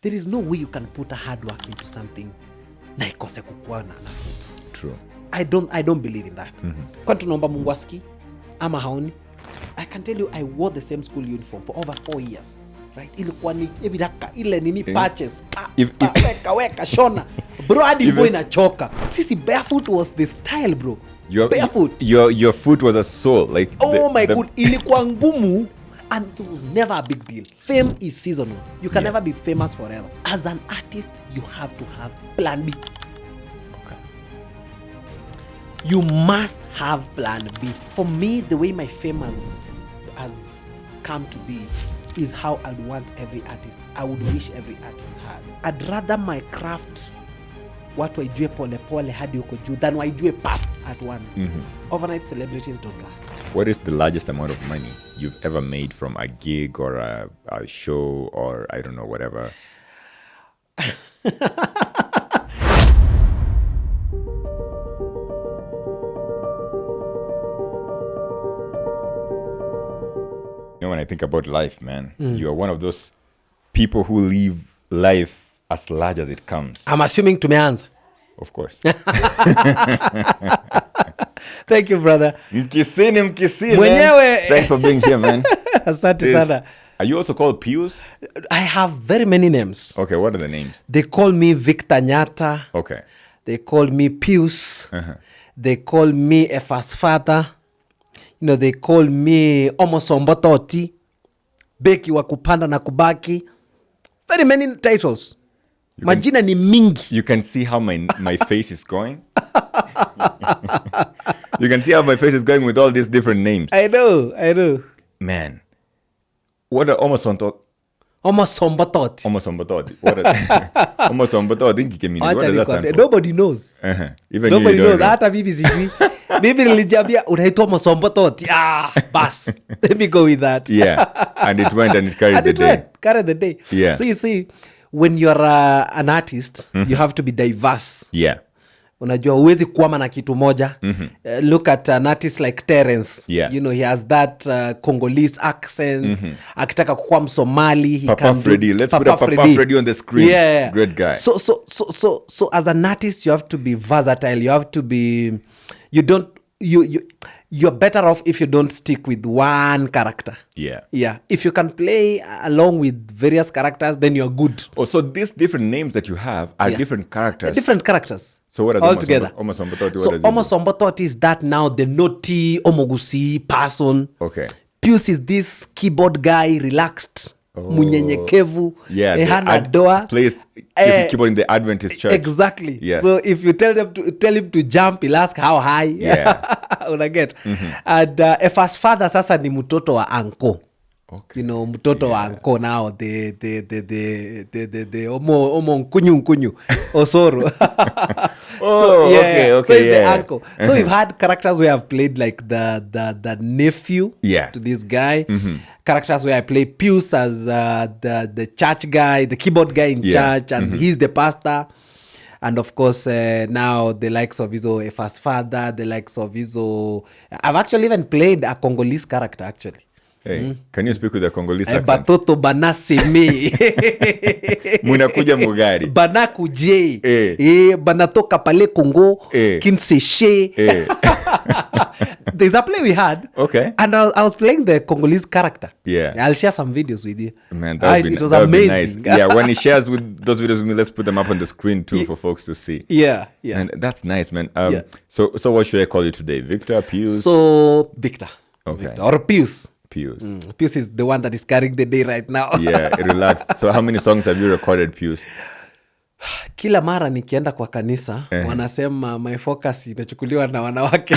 There is no way you can put a hard work into something na ikose kukuwa na fruits. True. I don't believe in that. Kwani tunaomba Mungu aski ama haoni? I can tell you I wore the same school uniform for over 4 years. Right? Ilikuwa ni ile nini patches. Weka shona. Bro, hadi boy inachoka. Sisi barefoot was the style, bro. Barefoot. Your foot was a soul. Like my god, ilikuwa ngumu. And it was never a big deal. Fame is seasonal. You can never be famous forever. As an artist, you have to have plan B. Okay. You must have plan B. For me, the way my fame has come to be is how I'd want every artist. I would wish every artist had. I'd rather my craft watu waijue pole pole hadi huko juu than waijue pap at once. Overnight celebrities don't last. What is the largest amount of money you've ever made from a gig or a show or I don't know, whatever? You know, when I think about life, man, you are one of those people who live life as large as it comes. I'm assuming tumeanza. Of course. Thank you, brother. Mkisii, Mwenyewe. Thanks for being here, man. Asante sana. Are you also called Pius? I have very many names. Okay, what are the names? They call me Victor Nyaata. Okay. They call me Pius. They call me Efas Father. You know, they call me Omosombototi. Beki wa kupanda na kubaki. Very many titles. Majina ni mingi. You can see how my face is going. You can see how my face is going with all these different names. I know. Man. What are Omosombototi? Omosombototi. What is Omosombototi? What does that stand for? Nobody knows. Even nobody you knows. Know. Hata bibi sijui. Bibi nilijambia unaitwa Omosombototi. Bas. Let me go with that. Yeah. And it went and it carried the day. Carried the day. Yeah. So you see, when you're an artist, you have to be diverse. Yeah. Unajua huwezi kuama na kitu moja. Look at an artist like Terence. Yeah. You know, he has that Congolese accent. Akitaka kuwa Msomali, he Papa can Freddy. do Let's put Papa Freddy on the screen. Yeah. Great guy. So as an artist, you have to be versatile. You have to be you're better off if you don't stick with one character. Yeah. Yeah. If you can play along with various characters, then you're good. Oh, so these different names that you have are different characters. Different characters. So what are all together? Omosombototi, so Omosombototi is that now the naughty Omogusi person. Okay. Pius is this keyboard guy, relaxed, munyenyekevu, hana doa. Plays keyboard in the Adventist church. Exactly. Yeah. So if you tell him to jump, he'll ask how high. Yeah. Unaget. And Efas Father sasa ni mtoto wa anko. Okay. You know, mtoto wa anko now, the omo nkunyu Osoro. Okay. So it's the uncle. So we've had characters where I've played like the nephew to this guy. Characters where I play Pius as the church guy, the keyboard guy in church, and he's the pastor. And of course, now the likes of Izo Efas Father, the likes of Izo. I've actually even played a Congolese character, actually. Hey, can you speak with a Congolese accent? Batoto bana seme. Munakuja mugari. Bana kuje. Banatoka pale Congo. Kinseshe. There's a play we had. Okay. And I was playing the Congolese character. Yeah. I'll share some videos with you. Man, it was amazing. Nice. Yeah, when he shares with those videos with me, let's put them up on the screen too for folks to see. Yeah. And that's nice, man. So what should I call you today? Victor, Pius? So, Victor. Okay. Victor. Or Pius. Pius. Pius is the one that is carrying the day right now. Yeah, relaxed. So how many songs have you recorded, Pius? Kila mara nikienda kwa kanisa, wanasema my focus inachukuliwa na wanawake.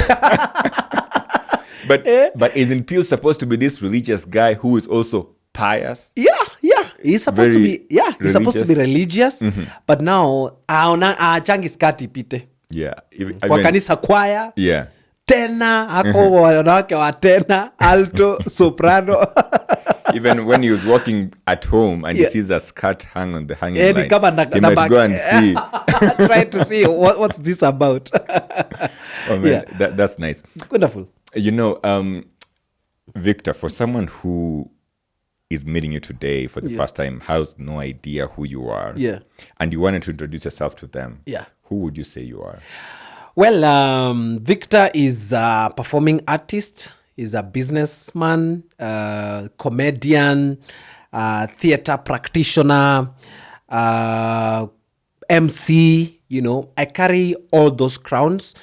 But isn't Pius supposed to be this religious guy who is also pious? Yeah. He's supposed to be he's supposed to be religious. But now changi skati pite. Yeah. Kwa kanisa choir. Yeah. Tena hako wanawake wa tena, alto, soprano. Even when he was walking at home and he sees a skirt hang on the hanging line, he might go and see. Try to see what's this about. Oh man, that's nice. Wonderful. You know, Victor, for someone who is meeting you today for the first time, has no idea who you are, and you wanted to introduce yourself to them, who would you say you are? Well, Victor is a performing artist, is a businessman, comedian, theater practitioner, MC. I carry all those crowns.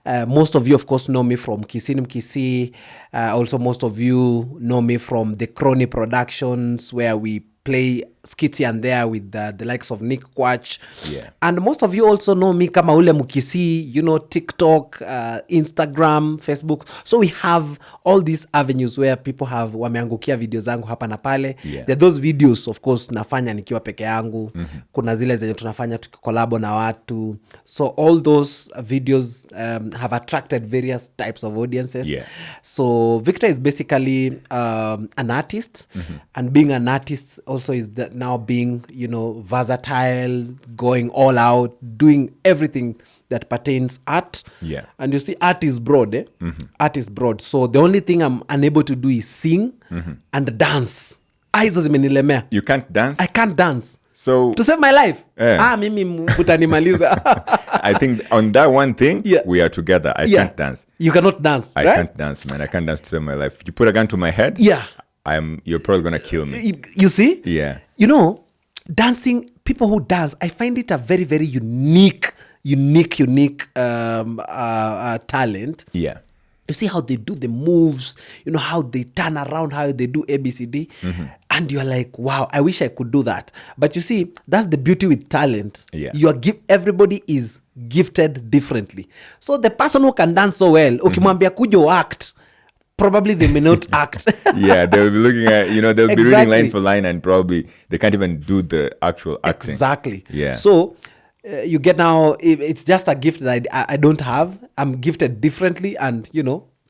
Most of you, of course, know me from Mkisii. Also, most of you know me from the Crony Productions, where we play skits here and there with the likes of Kwach. And most of you also know me kama ule Mkisii, TikTok, Instagram, Facebook. So we have all these avenues where people have wameangukia videos zangu hapa na pale. There are those videos, of course, nafanya nikiwa peke yangu. Kuna zile zenye tunafanya tukikolabo na watu. So all those videos have attracted various types of audiences. So Victor is basically an artist. And being an artist also is now being, versatile, going all out, doing everything that pertains art. And you see, art is broad. Art is broad. So the only thing I'm unable to do is sing and dance. You can't dance? I can't dance. So to save my life. Mimi utanimaliza. I think on that one thing, we are together. I can't dance. You cannot dance, I can't dance, man. I can't dance to save my life. You put a gun to my head? You're probably gonna kill me. You see? Dancing, people who dance, I find it a very, very unique talent. You see how they do the moves, how they turn around, how they do ABCD. And you're like, wow, I wish I could do that. But you see, that's the beauty with talent. Everybody is gifted differently. So the person who can dance so well, ukimwambia kujo act, probably they may not act. They'll be looking at, they'll be reading line for line and probably they can't even do the actual acting. Exactly. So you get now, it's just a gift that I don't have. I'm gifted differently and,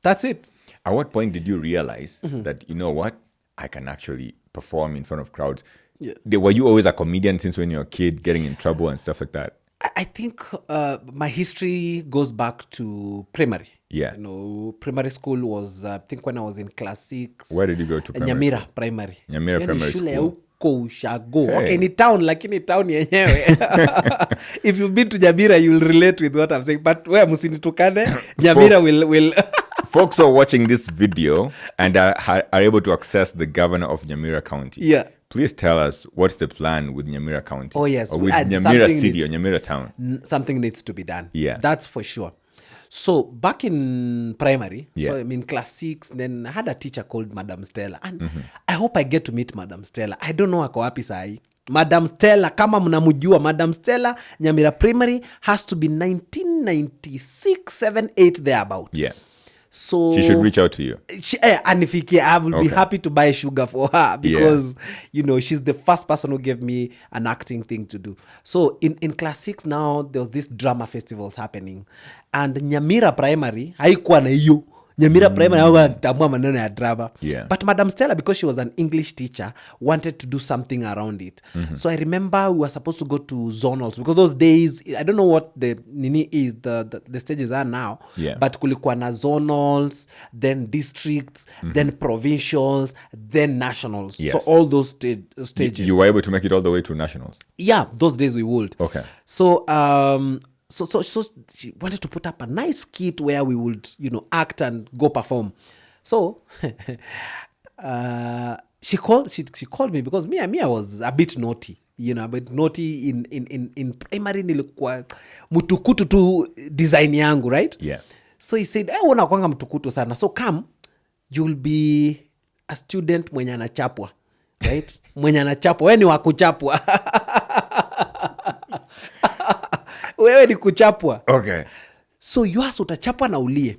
that's it. At what point did you realize that, I can actually perform in front of crowds? Were you always a comedian since when you were a kid, getting in trouble and stuff like that? I think my history goes back to primary. Primary school was, I think when I was in class 6. Where did you go to primary Nyamira school? Primary. Nyamira Primary School. Ushago. Okay, ni town, lakini town yenyewe. If you've been to Nyamira, you'll relate with what I'm saying. But where musinitukane, Nyamira will Folks who are watching this video and are able to access the governor of Nyamira County. Please tell us what's the plan with Nyamira County. Oh, yes. Or with Nyamira City or Nyamira Town. Something needs to be done. That's for sure. So back in primary, so I'm in class 6, then I had a teacher called Madam Stella. And I hope I get to meet Madam Stella. I don't know ako wapi sahi. Madam Stella, kama mnamujua, Madam Stella, Nyamira Primary has to be 1996, 7, 8, thereabout. So she should reach out to you. And if I will be happy to buy sugar for her because, she's the first person who gave me an acting thing to do. So in class 6 now, there was this drama festivals happening. And Nyamira Primary, haikuwa na hiyo. Nyamira Primary, hawa tambua maneno ya drama. But Madam Stella, because she was an English teacher, wanted to do something around it. So I remember we were supposed to go to zonals because those days, I don't know what the nini is, the stages are now, but kulikuwa na zonals, then districts, then provincials, then nationals. So all those stages. You were able to make it all the way to nationals? Yeah, those days we would. Okay. So, So she wanted to put up a nice skit where we would, act and go perform. So she called me because me, I was a bit naughty, a bit naughty in primary. Nilikuwa mutukutu tu design yangu, right? So he said, "Wana kwanga mutukutu sana. So come, you'll be a student mwenye anachapwa, right? Mwenye anachapwa, wewe ni wa kuchapwa." Wewe ni kuchapwa. Okay. So yours utachapwa na ulie.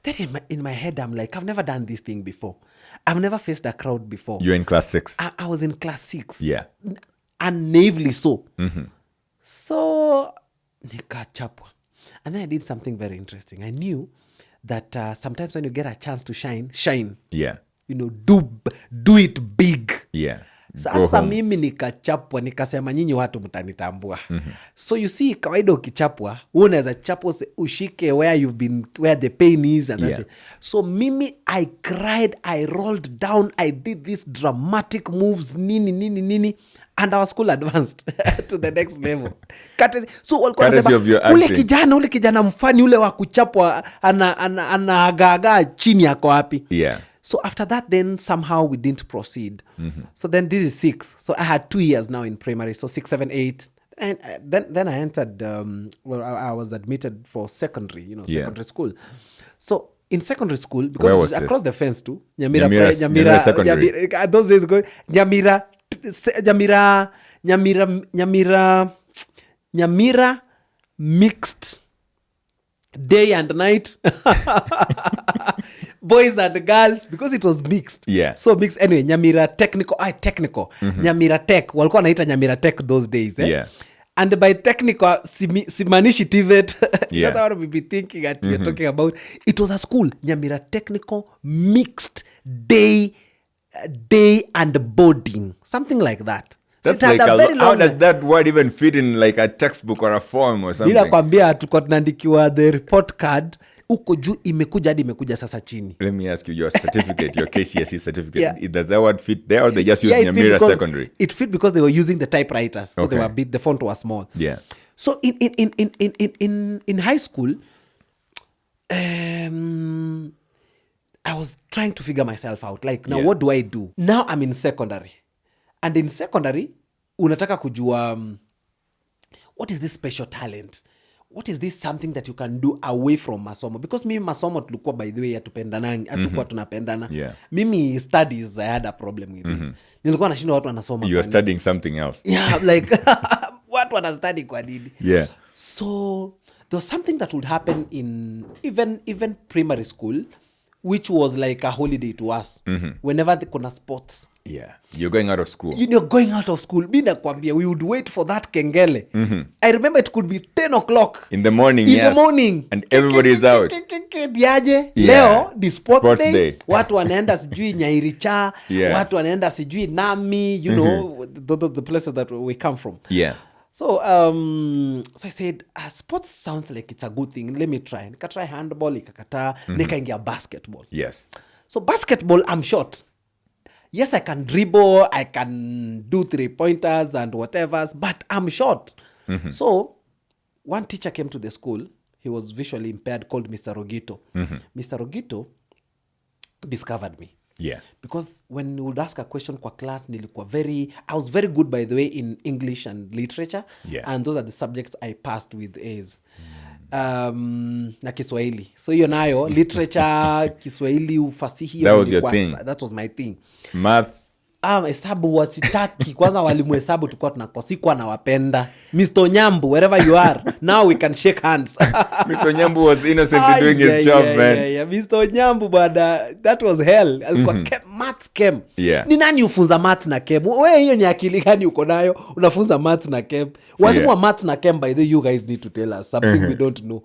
Then in my head, I'm like, I've never done this thing before. I've never faced a crowd before. You're in class 6? I was in class 6. And naively so. So, nikachapwa. And then I did something very interesting. I knew that sometimes when you get a chance to shine. Do it big. Sasa mimi nikachapwa, nikasema nyinyi watu mtanitambua. So you see, kawaida ukichapwa unaweza chapwa ushike where the pain is and that's it. So mimi I cried, I rolled down, I did these dramatic moves, nini and our school advanced to the next level. So walikuwa nasema ule kijana mfani ule wa kuchapwa anagaga chini yako wapi. So after that, then somehow we didn't proceed. So then this is 6. So I had 2 years now in primary. So 6, 7, 8. And then I entered, I was admitted for secondary, secondary school. So in secondary school, because it's across the fence too, Nyamira secondary. Those days ago, Nyamira mixed day and night. Boys and girls, because it was mixed. So mixed anyway. Nyamira technical. Nyamira tech. Walikuwa naita Nyamira tech those days. And by technical, simanishi TVET. That's what we'll be thinking that you're talking about. It was a school. Nyamira technical mixed day and boarding. Something like that. That's like how does that word even fit in like a textbook or a form or something? Bila kwambia tuko tunaandikiwa the report card uko juu imekuja sasa chini. Let me ask you, your certificate, your KCSE certificate, does that word fit there or they just use Nyamira secondary? It fit because they were using the typewriters, so they were big, the font was small. So in high school, I was trying to figure myself out. Like, now what do I do? Now I'm in secondary. And in secondary, unataka kujua, what is this special talent? What is this something that you can do away from masomo? Because mimi masomo tulikuwa, by the way, hatukuwa tunapendana. Mimi studies, I had a problem with it. Nilikuwa nashindwa watu wanasoma. You were studying something else. Like, watu wanastudy kwa nini? So, there was something that would happen in even primary school, which was like a holiday to us. Whenever kuna sports. You're going out of school. You're going out of school. We would wait for that kengele. I remember it could be 10 o'clock. In the morning, the morning. And everybody's out. Leo, the sports day. Watu wanaenda sijui Nyairicha. Watu wanaenda sijui Nami. You know, the places that we come from. So I said, sports sounds like it's a good thing. Let me try. Nika try handball, ikakata, nikaingia basketball. So basketball, I'm short. Yes, I can dribble, I can do 3-pointers and whatever, but I'm short. So one teacher came to the school. He was visually impaired, called Mr. Rogito. Mr. Rogito discovered me. Because when he would ask a question kwa class, I was very good, by the way, in English and literature. And those are the subjects I passed with A's. Na Kiswahili. So hiyo nayo, literature, Kiswahili, ufasihi. That was your thing. That was my thing. Math. Hesabu wasitaki. Kwanza walimu hesabu tulikuwa tunakosikuwa na wapenda. Mr. Nyambu, wherever you are, now we can shake hands. Mr. Nyambu was innocent in doing his job, man. Mr. Nyambu, but that was hell. Alikuwa maths chem. Ni nani ufunza maths na chem? Wewe hiyo ni akili gani uko nayo? Unafunza maths na chem. Walimu wa maths na chem, by the way, you guys need to tell us something we don't know.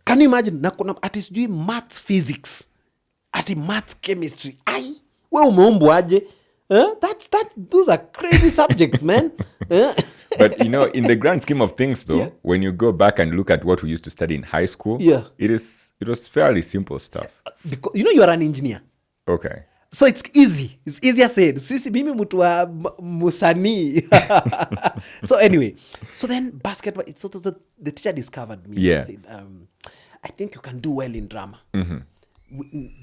Can you imagine? Na kuna ati sijui maths physics. Ati maths chemistry. Ai, wewe umeumbwa aje? Those are crazy subjects, man. But in the grand scheme of things, though, when you go back and look at what we used to study in high school, it was fairly simple stuff. Because you are an engineer. Okay. So it's easy. It's easier said. Sisi mimi mtu wa musanii. So anyway, so then basketball. So the teacher discovered me. And said, I think you can do well in drama.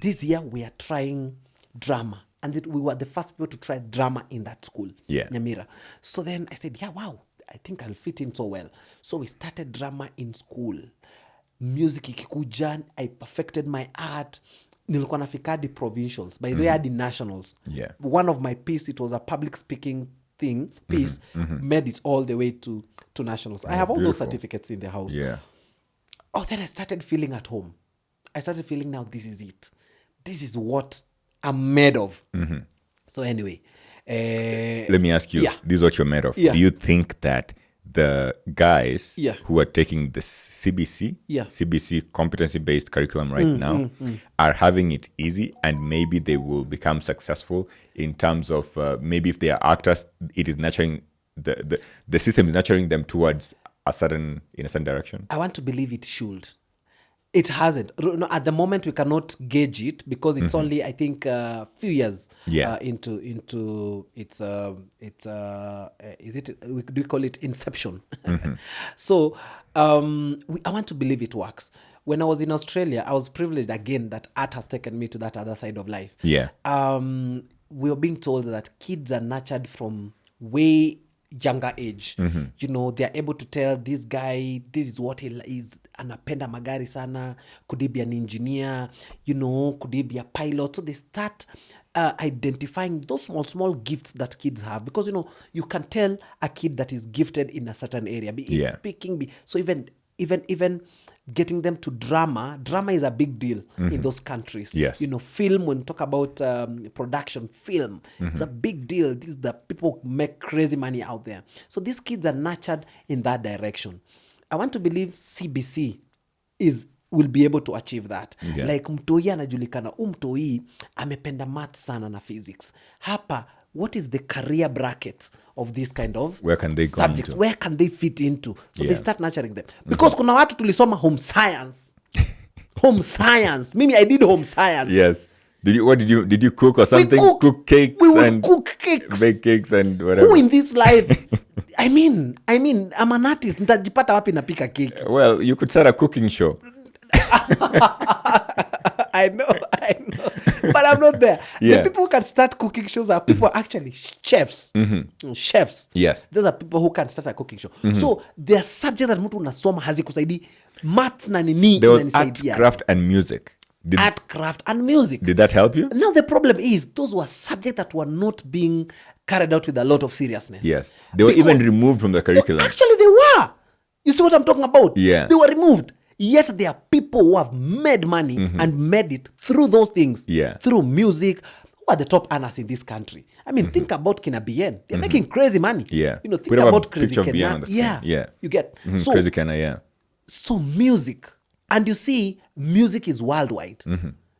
This year we are trying drama. And we were the first people to try drama in that school, Nyamira. So then I said, wow, I think I'll fit in so well. So we started drama in school. Music ikikuja, I perfected my art. Nilikuwa nafika hadi provincials. By the way, hadi nationals. One of my piece, it was a public speaking piece, made it all the way to nationals. I have all those certificates in the house. Then I started feeling at home. I started feeling, now this is it. This is what I'm made of. So anyway. Let me ask you, this is what you're made of. Do you think that the guys Yeah. who are taking the CBC, Yeah. CBC competency-based curriculum right now are having it easy, and maybe they will become successful in terms of maybe if they are actors, it is nurturing the system is nurturing them towards in a certain direction. I want to believe it should. It hasn't. No, at the moment, we cannot gauge it because it's only, I think, a few years into its. Is it? Do we call it inception? So, I want to believe it works. When I was in Australia, I was privileged again that art has taken me to that other side of life. Yeah. We were being told that kids are nurtured from way younger age. You know, they're able to tell this guy, this is what he is, anapenda magari sana, could he be an engineer, you know, could he be a pilot? So they start identifying those small gifts that kids have, because, you know, you can tell a kid that is gifted in a certain area, be it speaking, so even getting them to drama is a big deal in those countries. Yes. You know, film, when you talk about production, film, it's a big deal. The people make crazy money out there. So these kids are nurtured in that direction. I want to believe CBC will be able to achieve that. Yeah. Like mtoi anajulikana, mtoi amependa math sana na physics. Hapa, what is the career bracket of this kind of where can they subjects? Where can they fit into? So they start nurturing them. Mm-hmm. Because kuna watu tulisoma home science. Home science. Mimi, I did home science. Yes. Did you cook or something? Cook cakes. We would cook cakes. Bake cakes and whatever. Who in this life? I mean, I'm an artist. Nitajipata wapi napika cake? Well, you could start a cooking show. I know. But I'm not there. Yeah. The people who can start cooking shows are people actually chefs. Chefs. Yes. Those are people who can start a cooking show. So their subject that mtu unasoma hazikusaidi. Maths na nini there was inanisaidia. art, craft and music. Art, craft and music. Did that help you? Now the problem is those were subjects that were not being carried out with a lot of seriousness. Yes. They were even removed from the curriculum. Actually, they were. You see what I'm talking about? Yeah. They were removed. Yet there are people who have made money and made it through those things. Yeah. Through music. Who are the top earners in this country? I mean, think about Kina Bien. They're making crazy money. Yeah. You know, think about Crazy Bien Kena. on the screen. Yeah. You get. So, Crazy Kena, yeah. So music. And you see, music is worldwide.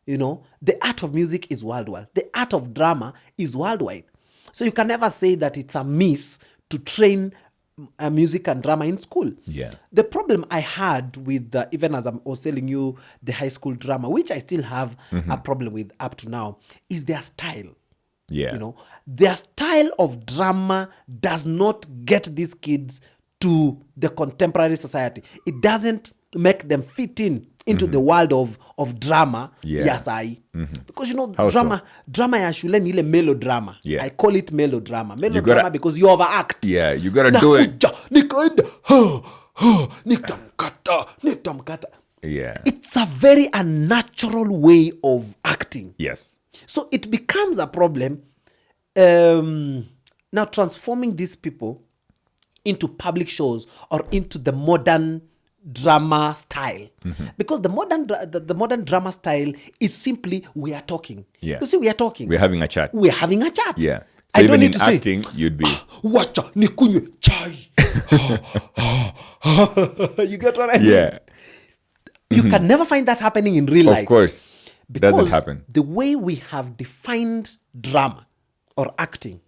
You know, the art of music is worldwide. The art of drama is worldwide. So you can never say that it's a miss to train music and drama in school. Yeah. The problem I had with, even as I was telling you, the high school drama, which I still have a problem with up to now, is their style. Yeah. You know, their style of drama does not get these kids to the contemporary society. It doesn't make them fit into the world of drama. Yeah. Yes, because, you know, How drama ya shule ni ile melodrama. Yeah. I call it melodrama. Melodrama because you overact. Yeah, you gotta do it. Nikaenda, nitamkata. Yeah. It's a very unnatural way of acting. Yes. So it becomes a problem now transforming these people into public shows or into the modern drama style. Because the modern drama style is simply we are talking. Yeah. You see, we are talking. We're having a chat. We're having a chat. Yeah. So I even don't need in to acting, say, you'd be... Wacha, nikunywe chai. You get what I mean? Yeah. You can never find that happening in real life. Of course. Because doesn't happen. the way we have defined drama or acting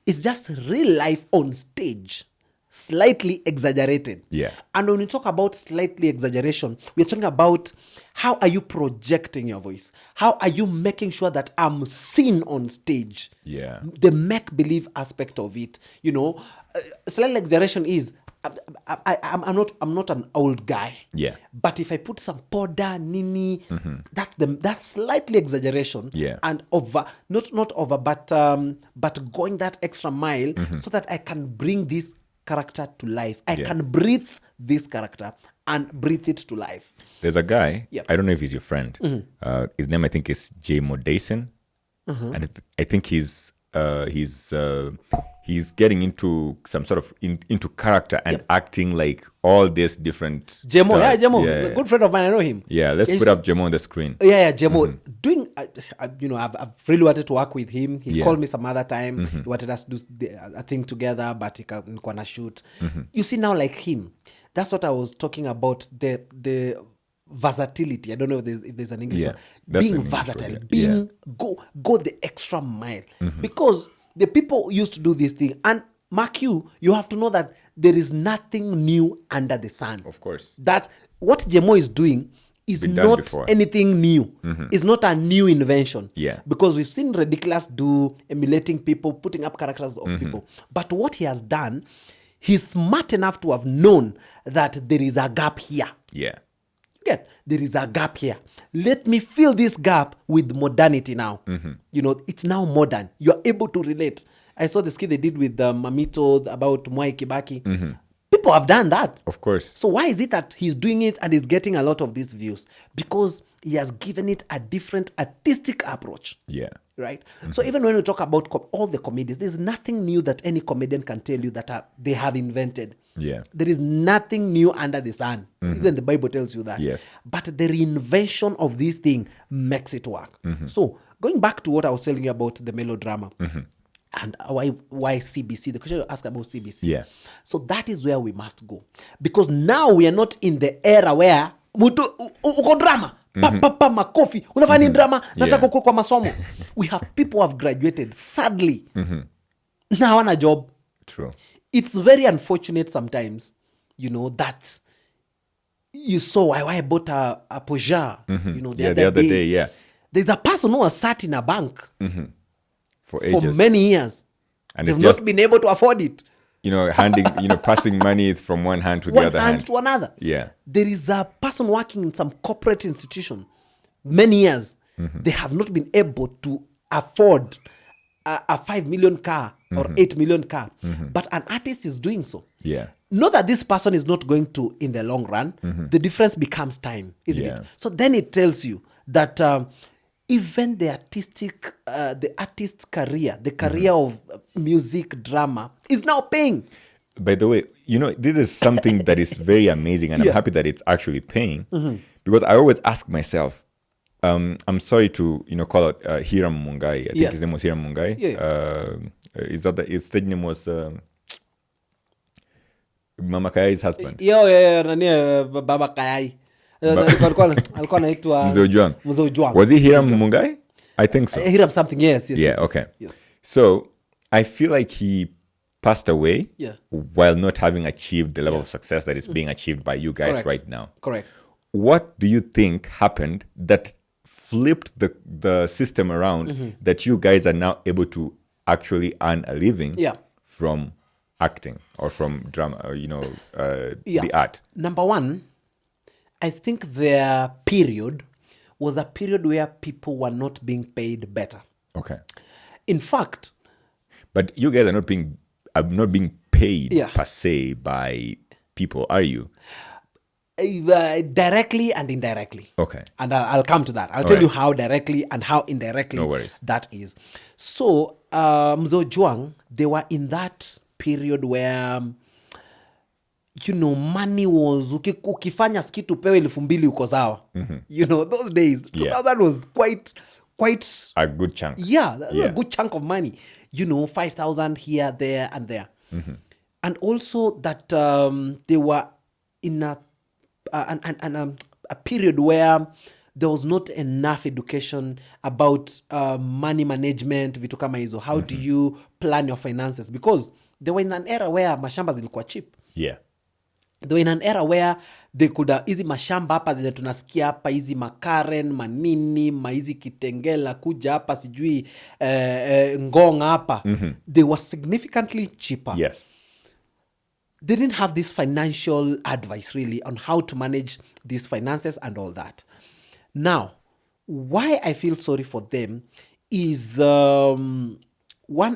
is just real life on stage, slightly exaggerated. Yeah. And when we talk about slightly exaggeration, we're talking about how are you projecting your voice? How are you making sure that I'm seen on stage? Yeah. The make-believe aspect of it, you know, slight exaggeration is I'm not an old guy. Yeah. But if I put some powder, nini, that's slightly exaggeration. Yeah. And not over, but going that extra mile so that I can bring this character to life. I can breathe this character and breathe it to life. There's a guy, Yep. I don't know if he's your friend. His name I think is J. Modason. And I think he's he's getting into some sort of into character and acting like all these different Jemo, stars. Jemo, a good friend of mine, I know him. Yeah, let's put up Jemo on the screen. Jemo, doing, I've really wanted to work with him. He called me some other time. He wanted us to do a thing together, but he can't shoot. You see now, like him, that's what I was talking about, the versatility. I don't know if there's an English word. Being versatile, go the extra mile. Because the people used to do this thing. And mark you have to know that there is nothing new under the sun. Of course. That what Jemo is doing is not anything new. It's not a new invention. Yeah. Because we've seen Ridiculous do emulating people, putting up characters of people. But what he has done, he's smart enough to have known that there is a gap here. Yeah. There is a gap here. Let me fill this gap with modernity now. It's now modern. You're able to relate. I saw the skit they did with Mamito about Mwai Kibaki. People have done that. Of course. So why is it that he's doing it and he's getting a lot of these views? Because he has given it a different artistic approach. Yeah. Right? So even when we talk about all the comedians, there's nothing new that any comedian can tell you that they have invented. Yeah. There is nothing new under the sun. Even the Bible tells you that. Yes. But the reinvention of this thing makes it work. So going back to what I was telling you about the melodrama and why CBC, the question you asked about CBC. Yeah. So that is where we must go. Because now we are not in the era where uko drama. Papa makofi. Unafanya drama. Nataka kwa masomo. We have people who have graduated. Sadly. Now hawana job. True. It's very unfortunate sometimes, that you saw why I bought a Peugeot, the other day. Yeah. There's a person who has sat in a bank for many years. And they've not been able to afford it. Handing, passing money from one hand to the other hand. One hand to another. Yeah. There is a person working in some corporate institution many years. They have not been able to afford a 5 million car or 8 million car. But an artist is doing so. Yeah. Not that this person is not going to in the long run. The difference becomes time, isn't it? So then it tells you that even the artist's career, the career of music, drama, is now paying. By the way, this is something that is very amazing, and I'm happy that it's actually paying. Because I always ask myself, I'm sorry to call out Hiram Mungai. I think his name was Hiram Mungai. His stage name was Mama Kayai's husband. Baba Kayai. Alikuwa anaitwa Mzee Juang. Was he Hiram Mungai? I think so. Hiram something, yes. Okay. Yes. So I feel like he passed away while not having achieved the level of success that is being achieved by you guys right now. Correct. What do you think happened that flipped the system around that you guys are now able to actually earn a living from acting or from drama, or, the art? Number one, I think their period was a period where people were not being paid better. Okay. In fact, but you guys are not being paid per se by people, are you? Directly and indirectly. Okay. And I'll come to that. I'll tell you how directly and how indirectly that is. So, Mzo Juang, they were in that period where, money was, ukifanya skitu pewe 2,000 uko sawa. Those days, 2,000 was quite a good chunk. A good chunk of money. 5,000 here, there, and there. And also that they were in a period where there was not enough education about money management, vitu kama hizo. How do you plan your finances? Because they were in an era where mashamba zilikuwa cheap. Yeah. They were in an era where they could hizi mashamba hapa zile tunasikia hapa, hizi makaren, manini, hizi kitengela, kuja hapa sijui ngonga hapa. They were significantly cheaper. Yes. They didn't have this financial advice really on how to manage these finances and all that. Now, why I feel sorry for them is, one,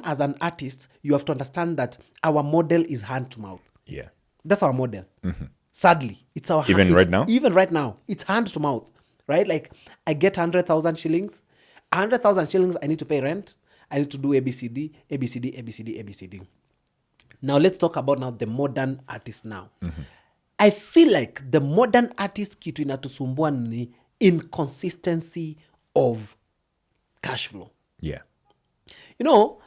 as an artist, you have to understand that our model is hand to mouth. Yeah. That's our model. Sadly, it's our right now? Even right now, it's hand to mouth, right? Like, I get 100,000 shillings. 100,000 shillings, I need to pay rent. I need to do ABCD. Now let's talk about now the modern artist now. I feel like the modern artist kitu inatusumbua ni inconsistency of cash flow. Yeah. You know,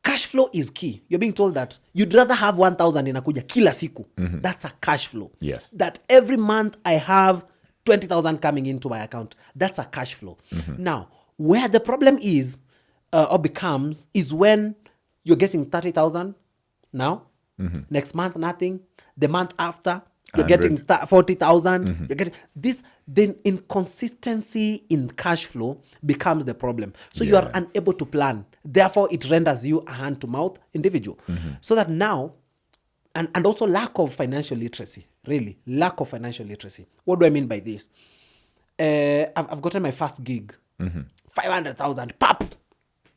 cash flow is key. You're being told that you'd rather have 1,000 inakuja kila siku. That's a cash flow. Yes. That every month I have 20,000 coming into my account. That's a cash flow. Now, where the problem is or becomes is when you're getting 30,000 now, next month nothing, the month after you're 100. getting 40,000. You're getting this. Then inconsistency in cash flow becomes the problem. So you are unable to plan. Therefore, it renders you a hand-to-mouth individual. So that now, and also lack of financial literacy. Really, lack of financial literacy. What do I mean by this? I've gotten my first gig, 500,000. Pop.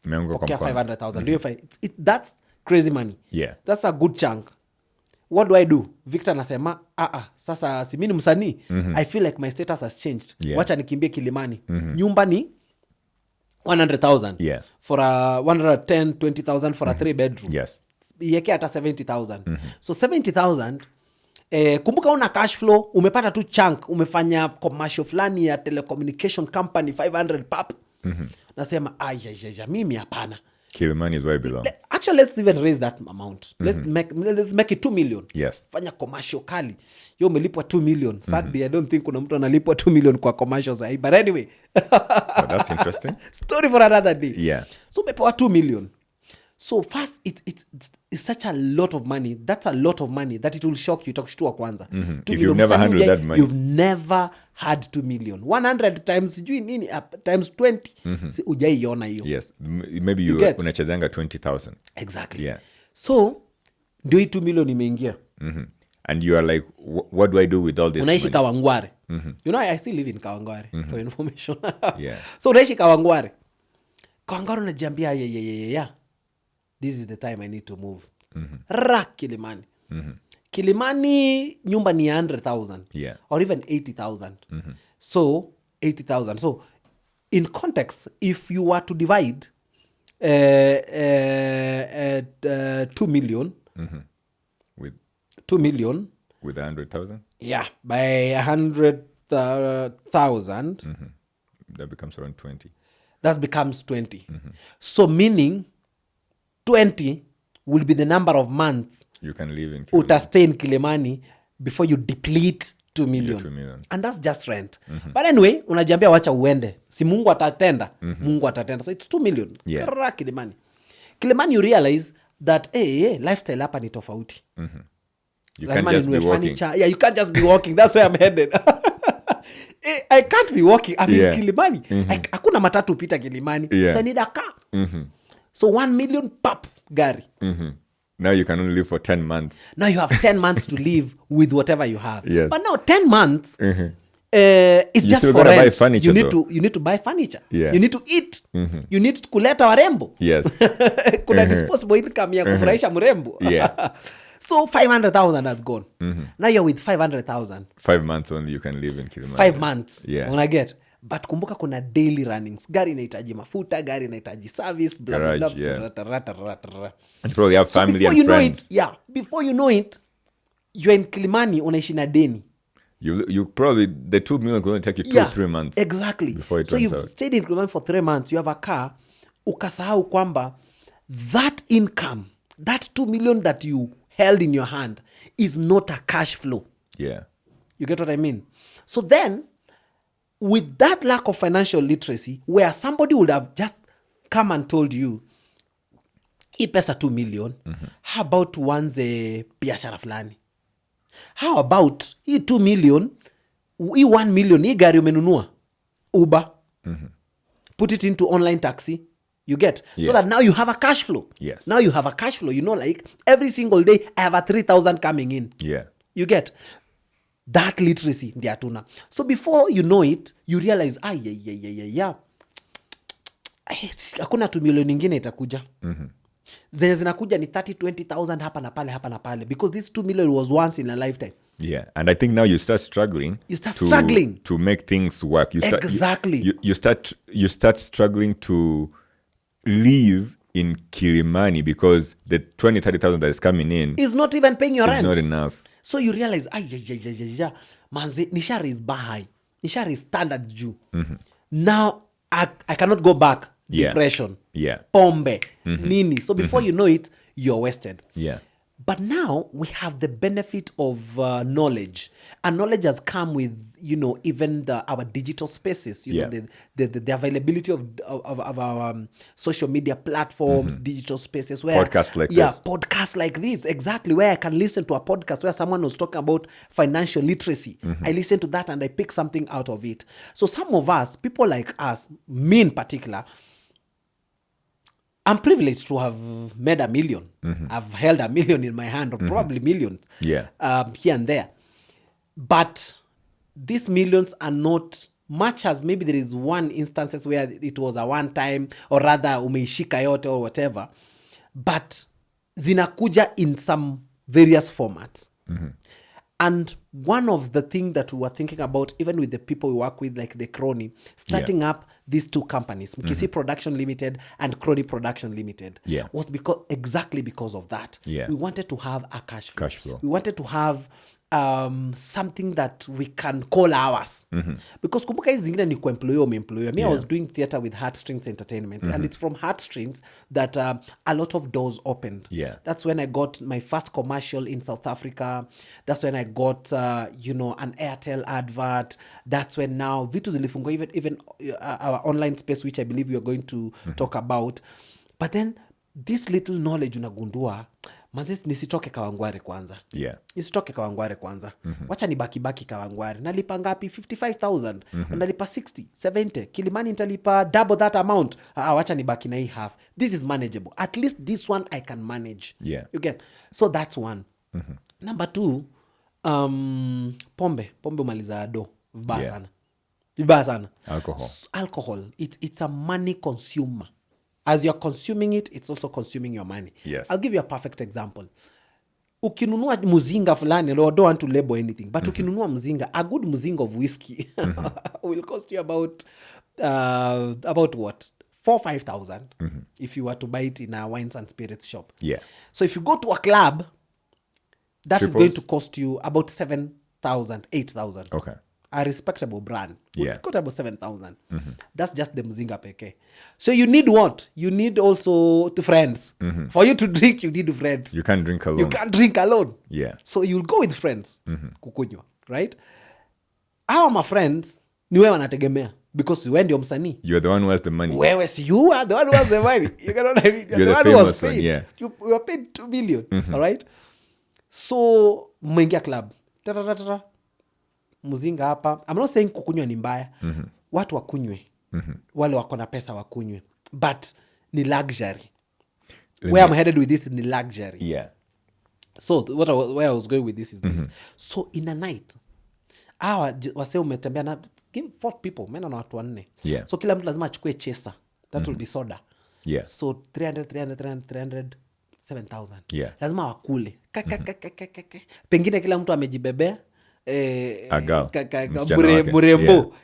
Okay, 500,000. Do you find that's crazy money? Yeah, that's a good chunk. What do I do? Victor nasema, sasa si mimi msanii. I feel like my status has changed. Wacha nikimbie Kilimani. Nyumba ni 100,000. Yeah. For a 110, 20,000 for a 3-bedroom. Yes. Yeke hata 70,000. So 70,000, kumbuka una cash flow, umepata tu chunk, umefanya commercial fulani ya telecommunication company 500 pap. Nasema, mimi hapana. Kilimani is where it belongs. Actually, let's even raise that amount. Let's make it 2 million. Yes. Fanya commercial kali. Yo umelipwa 2 million. Sadly, I don't think kuna mtu analipwa 2 million kwa commercials. But anyway. That's interesting. Story for another day. Yeah. So umepewa 2 million. So first, it's such a lot of money. That's a lot of money that it will shock you. Itakushtua kwanza. If you've never handled that money. You've never had 2 million. 100 times sijui nini times 20. Si ujaiona hiyo. Yes. Maybe you unachezanga 20,000. Exactly. Yeah. So ndio 2 million imeingia. And you are like, what do I do with all this unaishi money? Kawangware. You know, I still live in Kawangware for information. Yeah. So unaishi Kawangware. Kawangware unajiambia yeah. This is the time I need to move. Kilimani. Kilimani nyumba ni 100,000. Yeah. Or even 80,000. So 80,000. So in context, if you were to divide 2 million with 2 million with 100,000, yeah, by 100,000, that becomes around 20. That becomes 20. So meaning 20 will be the number of months you can live in Kilimani. Uta stay in Kilimani before you deplete 2 million. 2 million. And that's just rent. But anyway, unajiambia wacha uende. Si Mungu atatenda. Mungu atatenda. So it's 2 million. Yeah. Kilimani. Kilimani, you realize that lifestyle hapa ni tofauti. You can't just be walking. Yeah, you can't just be walking. That's where I'm headed. I can't be walking. I'm in Kilimani. Hakuna matatu pita Kilimani. Yeah. So I need a car. So 1 million pap gari. Now you can only live for 10 months. Now you have 10 months to live with whatever you have. Yes. But now 10 months, it's you just still for gotta rent. buy furniture, You need to buy furniture. Yeah. You need to eat. You need kuleta warembo. Yes. Kuna disposable income ya kufurahisha mrembo. Yeah. So 500,000 has gone. Now you're with 500,000. 5 months only you can live in Kilimani. 5 months. Yeah. Una get. But kumbuka kuna daily runnings. Gari inahitaji mafuta, gari inahitaji service, blah, blah, blah. And probably have family and friends. Before you know it, you're in Kilimani, unaishi na deni. You probably, the 2 million could only take you 3 months. Exactly. Before it so runs you've out. stayed in Kilimani for 3 months, you have a car, ukasahau kwamba that income, that 2 million that you held in your hand is not a cash flow. Yeah. You get what I mean? So then, with that lack of financial literacy, where somebody would have just come and told you, hii pesa 2 million, how about uanze biashara fulani? How about hii 2 million, hii 1 million, hii gari umenunua, Uber, put it into online taxi, you get? So that now you have a cash flow. Yes. Now you have a cash flow. You know, like every single day, I have a 3,000 coming in. Yeah. You get? That literacy ndi hatuna. So before you know it, you realize, hakuna 2 million ingine itakuja. Zenye zinakuja ni 30,000, 20,000 hapa na pale. Because this 2 million was once in a lifetime. Yeah. And I think now you start struggling. To make things work. Exactly. You start struggling to live in Kilimani because the 20,000-30,000 that is coming in is not even paying your rent. Not enough. So you realize, manze, nishari is bahai. Nishari is standard juu. Now, I cannot go back. Depression. Pombe. Nini. So before you know it, you're wasted. But now we have the benefit of knowledge, and knowledge has come with, even our digital spaces, know, the availability of our social media platforms, digital spaces, where podcasts like this. Podcasts like this, exactly, where I can listen to a podcast where someone was talking about financial literacy. I listen to that and I pick something out of it. So some of us, people like us, me in particular, I'm privileged to have made $1 million. I've held $1 million in my hand, or probably millions here and there. But these millions are not much as maybe there is one instances where it was a one time, or rather umeishika yote or whatever. But zinakuja in some various formats. And one of the things that we were thinking about, even with the people we work with, like the Crony, starting up these two companies, Mkisii Production Limited and Crony Production Limited, was exactly because of that. We wanted to have a cash flow. We wanted to have something that we can call ours. Because kumbuka hizi zingine ni kuemployer or employer. Me, I was doing theater with Heartstrings Entertainment, and it's from Heartstrings that a lot of doors opened. That's when I got my first commercial in South Africa. That's when I got an Airtel advert. That's when now vitu zilifungwa, even our online space, which I believe we are going to talk about. But then this little knowledge unagundua, mazes nisitoke Kawangware kwanza. Nisitoke Kawangware kwanza. Wacha nibaki Kawangware. Nalipa ngapi? 55,000. Nalipa 60, 70. Kilimani nitalipa double that amount. Wacha nibaki na hii half. This is manageable. At least this one I can manage. You get? So that's one. Number two, pombe umaliza do. Vibaya sana. Alcohol. It's a money consumer. As you're consuming it, it's also consuming your money. I'll give you a perfect example. Ukinunua muzinga fulani, I don't want to label anything, but ukinunua muzinga, a good muzinga of whiskey will cost you about what? 4,000-5,000 if you were to buy it in a wines and spirits shop. So if you go to a club, that is going to cost you about 7,000, 8,000. Okay. A respectable brand. It's got about 7,000. That's just the muzinga peke. So you need what? You need also the friends. For you to drink, you need friends. You can't drink alone. You can't drink alone. So you'll go with friends. Kukunywa, right? Our my friends, ni wewe wanategemea. Because wewe ndio msanii. You're the one who has the money. Wewe si you are the one who has the money. You know what I mean? You're the one who was paid. You were paid 2 million. All right? So, mwingia club. Tara. Muzinga hapa. I'm not saying kukunywa ni mbaya. Watu wakunywe. Wale wako na pesa wakunywe. But ni luxury. Where I'm headed with this is ni luxury. So where I was going with this is this. So in a night, wase umetembea na give 4 people, mena na watu 4. So kila mtu lazima achukue chesa. That will be soda. So 300, 7,000. Lazima wakule. Pengine kila mtu amejibebea burembo.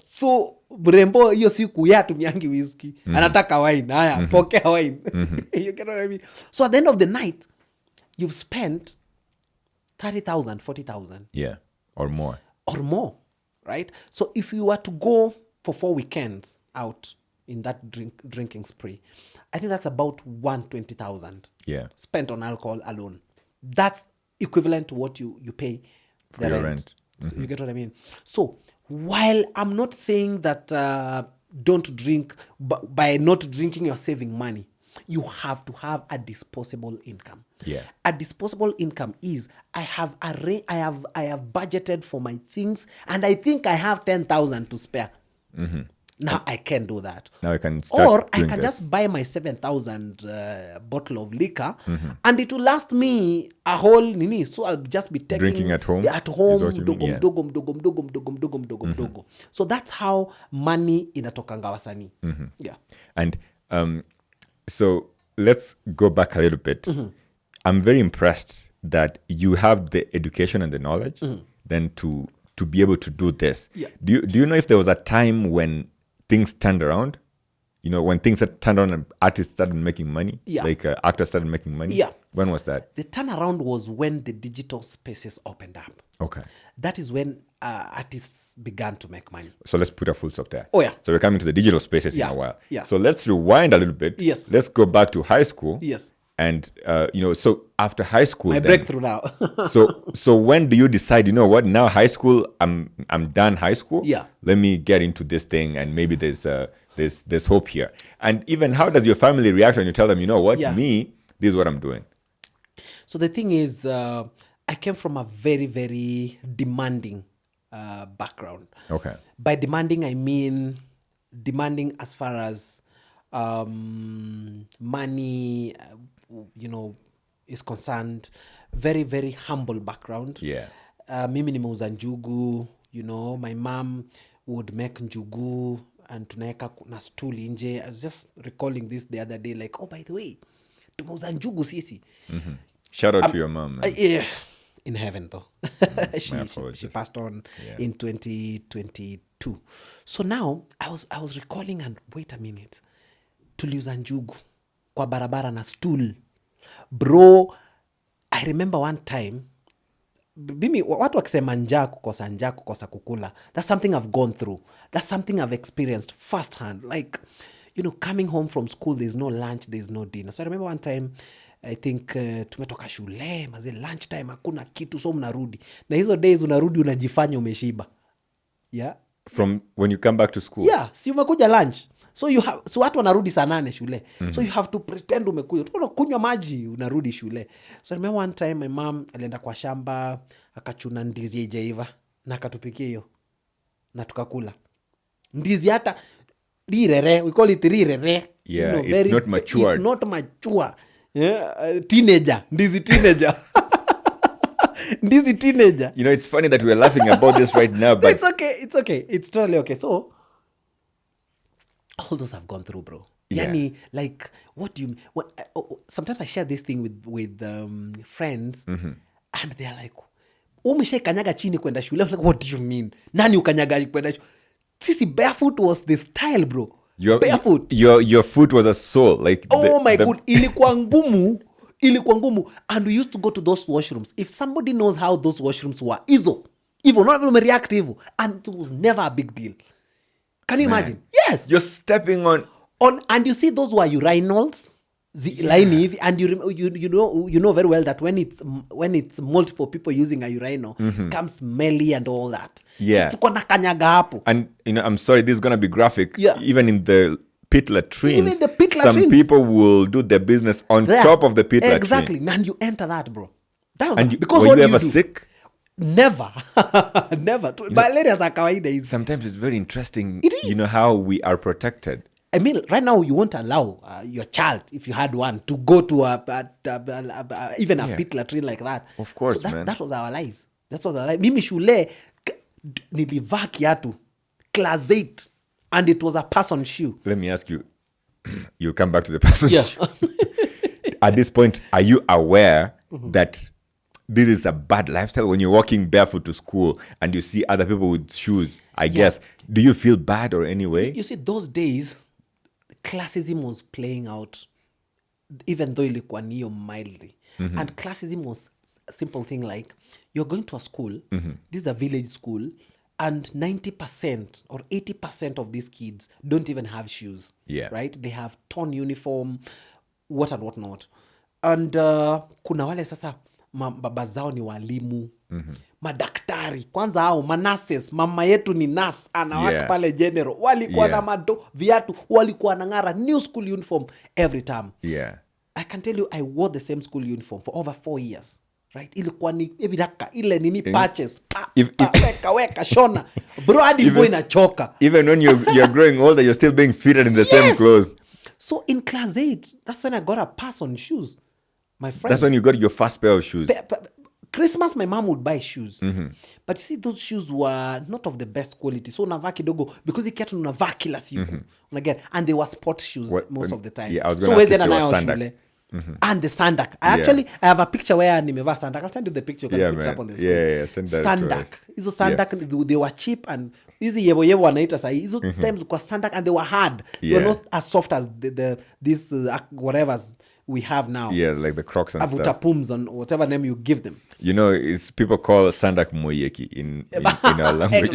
So burembo hiyo siku yatumiangi whisky. Anataka wine. Haya, pokea wine. You get what I mean? So at the end of the night, you've spent 30,000, 40,000. Or more. Right? So if you were to go for 4 weekends out in that drinking spree, I think that's about 120,000 spent on alcohol alone. That's equivalent to what you pay the rent. So you get what I mean? So while I'm not saying that don't drink, but by not drinking you're saving money, you have to have a disposable income. A disposable income is I have budgeted for my things, and I think I have 10,000 to spare. Now I can do that. Now I can start or I doing can this. just buy my 7,000 bottle of liquor, and it will last me a whole nini. So I'll just be taking drinking at home. Dogom. So that's how money inatokanga wasanii. And so let's go back a little bit. I'm very impressed that you have the education and the knowledge then to be able to do this. Do you know if there was a time when things turned around? when things had turned on and artists started making money, Yeah. like actors started making money? Yeah. When was that? The turnaround was when the digital spaces opened up. Okay. That is when artists began to make money. So let's put a full stop there. Oh, yeah. So we're coming to the digital spaces Yeah. in a while. Yeah. So let's rewind a little bit. Yes. Let's go back to high school. Yes. And so after high school, My breakthrough now. so when do you decide? You know what? Now high school, I'm done high school. Yeah. Let me get into this thing, and maybe there's hope here. And even how does your family react when you tell them, you know what? Yeah. Me, this is what I'm doing. So the thing is, I came from a very, very demanding background. Okay. By demanding, I mean demanding as far as money, is concerned. Very, very humble background. Yeah. Mimi nimeuza njugu, my mom would make njugu and tunaeka na stool nje. I was just recalling this the other day, like, oh, by the way, tumeuza njugu sisi. Mm-hmm. Shout out to your mom, man. Yeah, in heaven though. She passed on in 2022. So now I was recalling, and wait a minute, tuliuza njugu kwa barabara na stool. Bro, I remember one time, Bimi, watu wakisema njaa kukosa kukula, that's something I've gone through. That's something I've experienced firsthand. Like, coming home from school, there's no lunch, there's no dinner. So I remember one time, I think tumetoka shule, maze lunch time, hakuna kitu, so mnarudi. Na hizo days unarudi unajifanya umeshiba. Yeah. From when you come back to school? Yeah, si umekuja lunch. So watu wanarudi saa 8 shule. Mm-hmm. So you have to pretend umekuja. Tu unakunywa maji unarudi shule. So I remember one time my mom alienda kwa shamba, akachuna ndizi haijaiva na akatupikia hiyo. Na tukakula. Ndizi hata rirere, we call it rirere. Yeah, it's not mature. It's not mature. Yeah, teenager, ndizi teenager. Ndizi teenager. It's funny that we're laughing about this right now, but it's okay. It's totally okay. So all those I've gone through, bro. Yeah. Yani, like, what do you mean? Sometimes I share this thing with friends, mm-hmm. and they're like, umesha kanyaga chini kwenda shule. Like, what do you mean? Nani ukanyaga kwenda shule? Sisi, barefoot was the style, bro. Barefoot. Your foot was a sole. Like, my God. Ilikuwa ngumu. And we used to go to those washrooms. If somebody knows how those washrooms were, evil, not even react evil. And it was never a big deal. Can you imagine? Yes. You're stepping on, and you see those were urinals, and you know very well that when it's multiple people using a urinal, mm-hmm. it becomes smelly and all that. Yeah. So tuko na kanyaga hapo. And I'm sorry, this is gonna be graphic. Yeah. Even in the pit latrines, Even the pit some latrines. people will do their business on There. top of the pit latrine. Exactly, man. You enter that, bro. That was because were what you do ever do? sick? Never. Malaria za kawaida hizo. Sometimes it's very interesting. It is. How we are protected. I mean, right now you won't allow your child, if you had one, to go to even a pit latrine like that. Of course, so man. That was our lives. Mimi shule nilivaa kiatu class 8, and it was a person shoe. Let me ask you. You'll come back to the person Yeah. shoe. At this point, are you aware mm-hmm. that this is a bad lifestyle when you're walking barefoot to school and you see other people with shoes? I guess. Do you feel bad or any way? You see, those days, classism was playing out, even though ilikuwa niyo mildly. Mm-hmm. And classism was a simple thing like, you're going to a school, mm-hmm. this is a village school, and 90% or 80% of these kids don't even have shoes. Yeah. Right? They have torn uniform, what and what not. And kuna wale sasa baba zao ni walimu, mm-hmm. madaktari, kwanza hao manases, mama yetu ni nas, anawaka pale general, walikuwa na viatu, walikuwa na ngara, new school uniform every time. Yeah. I can tell you, I wore the same school uniform for over 4 years. Right? Ilikuwa ni ebidaka, ile nini patches, weka, shona. Bro, hadi boy na choka. Even when you're growing older, you're still being fitted in the same clothes. So in class 8, that's when I got a pass on shoes. My friend. That's when you got your first pair of shoes. Christmas, my mom would buy shoes. Mm-hmm. But you see, those shoes were not of the best quality. So unavaa kidogo, because ikiatu unavaa kila siku. Mm-hmm. And they were sports shoes most of the time. Yeah, I was so going to ask if they were sandal. and the sandak. I have a picture where nimeva sandak. I'll send you the picture. You can put it up on the screen. Yeah, send that sandak. Hizo sandak, they were cheap, and hizi yebo wanaita sahi. Hizo times kwa sandak, and they were hard. They were not as soft as these whateevers we have now. Yeah, like the Crocs and Avutapums on whatever name you give them. You know, it's people call sandak moyeki in our language.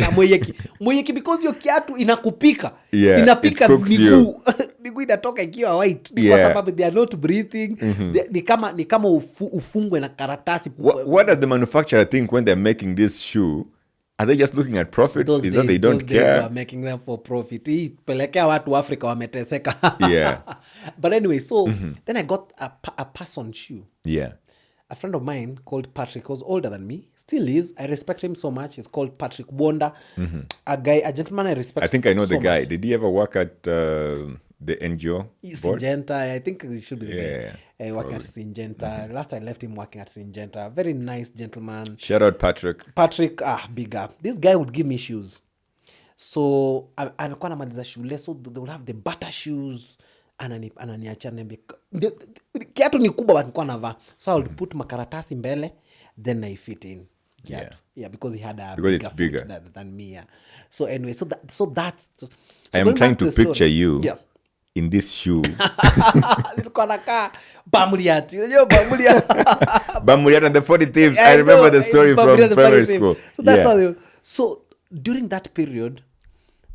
Moyeki because your kiatu inakupika. Yeah, inapika miguu. Miguu inatoka ikiwa white. Because sababu they are not breathing. Ni kama ufungwe na karatasi. What does the manufacturer think when they're making this shoe? Are they just looking at profits? Is that they don't care? They are making them for profit. Pelekea watu Africa wameteseka. Yeah. But anyway, so then I got a person shoe. Yeah. A friend of mine called Patrick was older than me. Still is. I respect him so much. He's called Patrick Wonder. A gentleman I respect. I think I know the guy. Much. Did he ever work at the NGO board? Syngenta. I think he should be the guy. Working at Syngenta. Last I left him working at Syngenta. Very nice gentleman. Shout out Patrick. Patrick, big up. This guy would give me shoes. So alikuwa namaliza shule, so they would have the butter shoes. Ananiacha niambia kiatu ni kubwa but nilikuwa navaa. So I would put makaratasi mbele, then I fit in. Yeah, because he had a bigger foot than me. Yeah. So anyway, so that's. So I am trying to picture you in this shoe. Nilikuwa nakaa Bamuriat. Unajua Bamuriat? Bamuriat and the 40 Thieves. I remember the story from primary school. So that's how so during that period,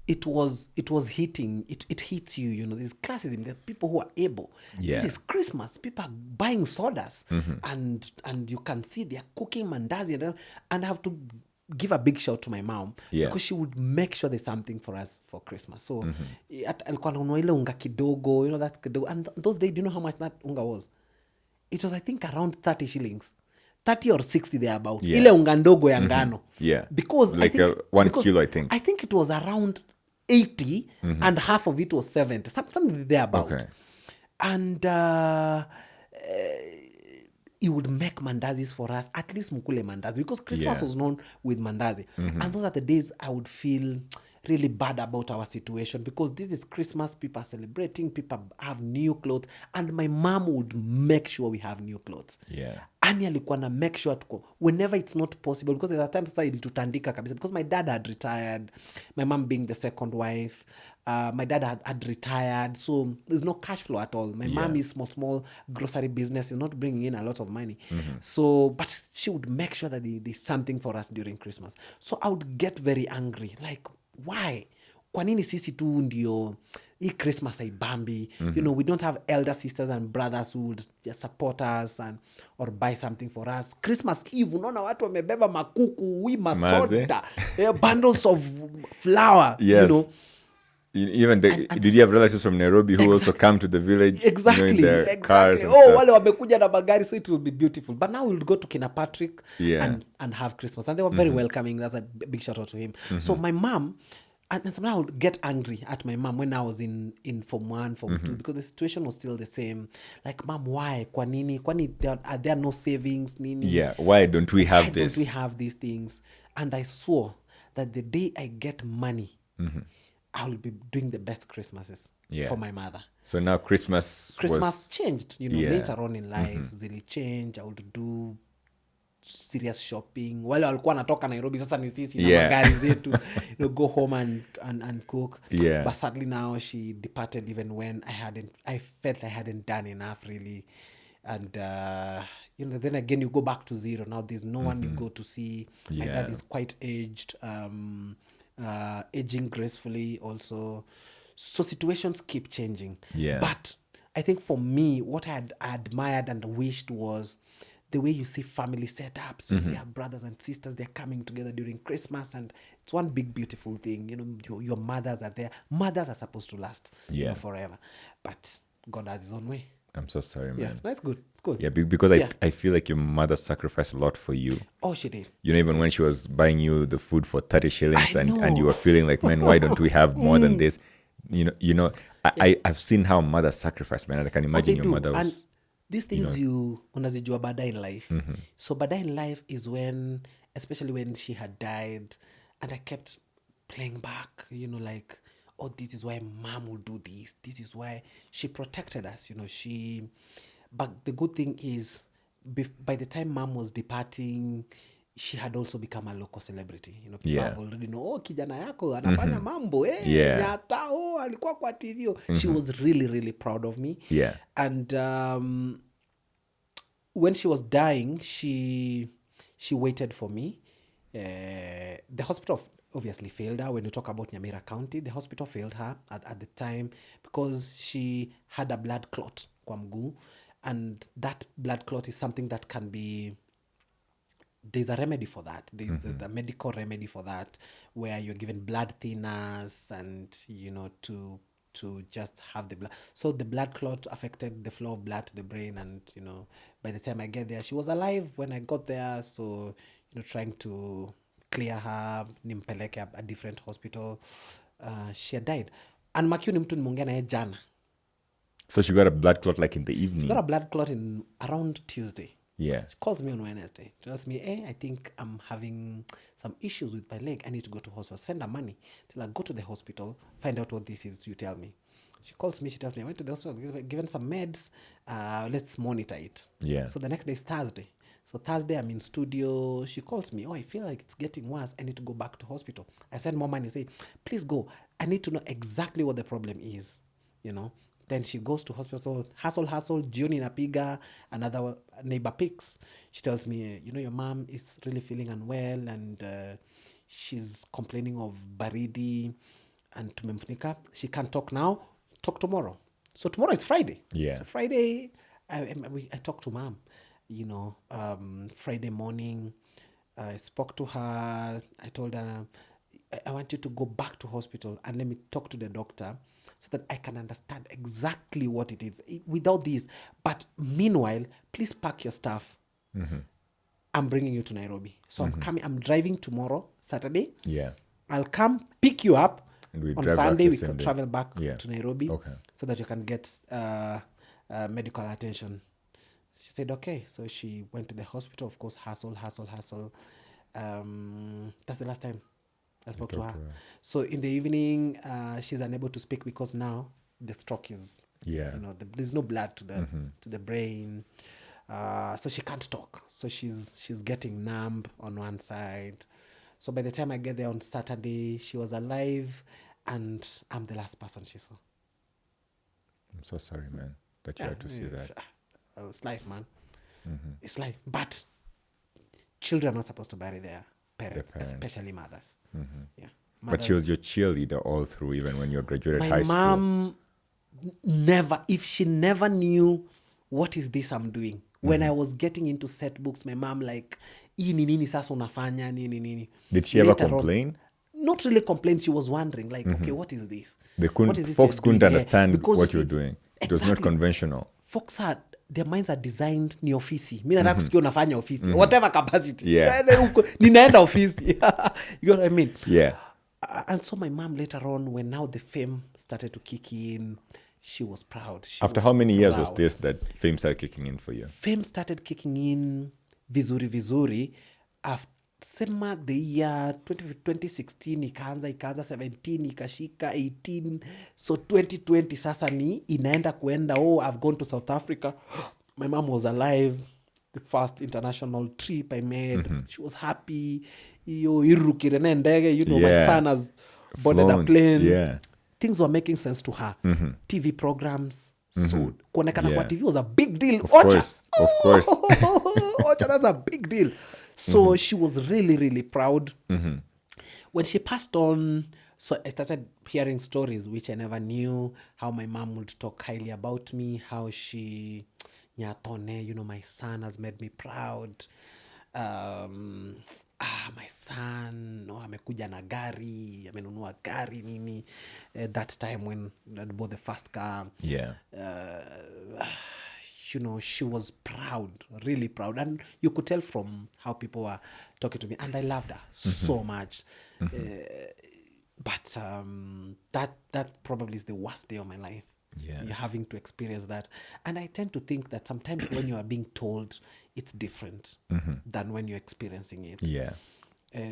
it was hitting. It hits you. You know, there's classism. There are people who are able. This is Christmas. People are buying sodas, and you can see they are cooking mandazi, and I have to give a big shout to my mom because she would make sure there's something for us for Christmas. So alikuwa nanunua ile unga kidogo, you know that kidogo. And those days, do you know how much that unga was? It was, I think, around 30 shillings. 30 or 60 thereabout. Ile unga ndogo ya ngano. Because like 1 kilo, I think. I think it was around 80 and half of it was 70. Something thereabout. Okay. And he would make mandazis for us, at least mukule mandazi, because Christmas was known with mandazi. And those are the days I would feel really bad about our situation, because this is Christmas, people are celebrating, people have new clothes, and my mom would make sure we have new clothes. Ani alikuwa na make sure tuko whenever it's not possible, because at that time sasa ilitutandika kabisa, because my dad had retired, my mom being the second wife, my dad had retired, so there's no cash flow at all. My mom is small grocery business, is not bringing in a lot of money. So but she would make sure that there's something for us during Christmas. So I would get very angry, like, why? Kwa nini sisi tu ndio hii Christmas haibambi? You know, we don't have elder sisters and brothers who would just support us or buy something for us. Christmas Eve, unaona watu wamebeba makuku, masoda, bundles of flour, you know. Even did you have relatives from Nairobi who also come to the village? Exactly. You know, in their cars and wale wamekuja na magari, so it will be beautiful. But now we'll go to Kina Patrick and have Christmas. And they were very welcoming. That's a big shout out to him. So my mom, and sometimes I would get angry at my mom when I was in Form 1, Form 2, because the situation was still the same. Like, Mom, why? Kwa nini? Are there no savings? Nini? Yeah, why don't we have this? Why don't we have these things? And I swore that the day I get money, I will be doing the best Christmases for my mother. So now Christmas changed, you know, later on in life, zili change. I would do serious shopping. Wale walikuwa natoka Nairobi, sasa ni sisi na magari zetu, you know, go home and cook. But sadly now she departed even when I felt I hadn't done enough really. And you know, then again you go back to zero. Now there's no one you go to see. My dad is quite aged, aging gracefully also. So situations keep changing. But I think for me, what I had admired and wished was the way you see family setups. So they have brothers and sisters, they're coming together during Christmas, and it's one big beautiful thing. You know, your mothers are there. Mothers are supposed to last you know, forever. But God has his own way. I'm so sorry, man. Yeah, that's good. It's good. Yeah, because I feel like your mother sacrificed a lot for you. Oh, she did. You know, even when she was buying you the food for 30 shillings and you were feeling like, man, why don't we have more than this? You know, I've seen how mothers sacrifice, man. I can imagine your mother was... And these things you unazijua baadaye in life. So baadaye in life is when, especially when she had died, and I kept playing back, you know, like, oh, this is why mom will do this. This is why she protected us. You know, she But the good thing is, by the time mom was departing, she had also become a local celebrity. You know, people have already know, oh, kijana yako anafanya mambo, Nyaata, oh, alikuwa kwa TV. She was really, really proud of me. Yeah. And when she was dying, she waited for me. The hospital obviously failed her. When you talk about Nyamira County, the hospital failed her at the time because she had a blood clot kwa mguu, and that blood clot is something that can be, there's a remedy for that. There's the medical remedy for that, where you're given blood thinners and, you know, to just have the blood. So the blood clot affected the flow of blood to the brain, and, you know, by the time I get there, she was alive when I got there. So, you know, trying to clear her, nimpeleke a different hospital. She had died. And Makiu ni mtu nimeongea naye jana. So she got a blood clot like in the evening? She got a blood clot in around Tuesday. Yeah. She calls me on Wednesday. She asks me, hey, I think I'm having some issues with my leg. I need to go to hospital. Send her money till I go to the hospital, find out what this is, you tell me. She calls me, she tells me, I went to the hospital, given some meds, let's monitor it. Yeah. So the next day is Thursday. So Thursday, I'm in studio. She calls me, oh, I feel like it's getting worse. I need to go back to hospital. I send more money, say, please go. I need to know exactly what the problem is, you know. Then she goes to hospital, hustle, jioni napiga, another neighbor picks. She tells me, you know, your mom is really feeling unwell, and she's complaining of baridi and tumemfunika. She can't talk now, talk tomorrow. So tomorrow is Friday. Yeah. So Friday, I talked to mom, you know, Friday morning. I spoke to her. I told her, I want you to go back to hospital and let me talk to the doctor so that I can understand exactly what it is without this. But meanwhile, please pack your stuff. I'm bringing you to Nairobi. So I'm driving tomorrow, Saturday. Yeah. I'll come pick you up. And on Sunday, we could travel back to Nairobi, okay, so that you can get medical attention. She said, okay. So she went to the hospital, of course, hustle. That's the last time I spoke to her. So in the evening, she's unable to speak because now the stroke is, you know, there's no blood to the to the brain, so she can't talk. So she's getting numb on one side. So by the time I get there on Saturday, she was alive, and I'm the last person she saw. I'm so sorry, man, that you had to see that. It's life, man. It's life. But children are not supposed to bury their parents. Especially mothers. Yeah. But she was your cheerleader all through, even when you graduated high school. My mom never, if she never knew what is this I'm doing. When I was getting into set books, my mom like, hii ni nini sasa unafanya, nini. Did she ever complain? Not really complain. She was wondering, like, okay, what is this? Folks couldn't understand what you're doing. It was not conventional. Folks had, their minds are designed ni ofisi. Mi nataka kusikia unafanya ofisi. Whatever capacity. Yeah. Ninaenda ofisi. You know what I mean? Yeah. And so my mom later on, when now the fame started to kick in, she was proud. After how many years was this that fame started kicking in for you? Fame started kicking in vizuri. After sema the year 2016 ikaanza 17 ikashika 18, so 2020 sasa ni inaenda kuenda. Oh, I've gone to South Africa. My mom was alive. The first international trip I made. She was happy. Yo irukire na ndege, you know, my son has boarded a plane. Yeah. Things were making sense to her. TV programs. So kuonekana kwa TV was a big deal. Of course. Ocha, that's a big deal. So she was really, really proud. When she passed on, so I started hearing stories which I never knew, how my mom would talk highly about me, how she, Nyaata, you know, my son has made me proud. My son, amekuja na gari, amenunua gari nini. That time when I bought the first car. Yeah. You know, she was proud, really proud. And you could tell from how people were talking to me. And I loved her so much. But that probably is the worst day of my life. Yeah. You're having to experience that. And I tend to think that sometimes when you are being told, it's different than when you're experiencing it. Yeah.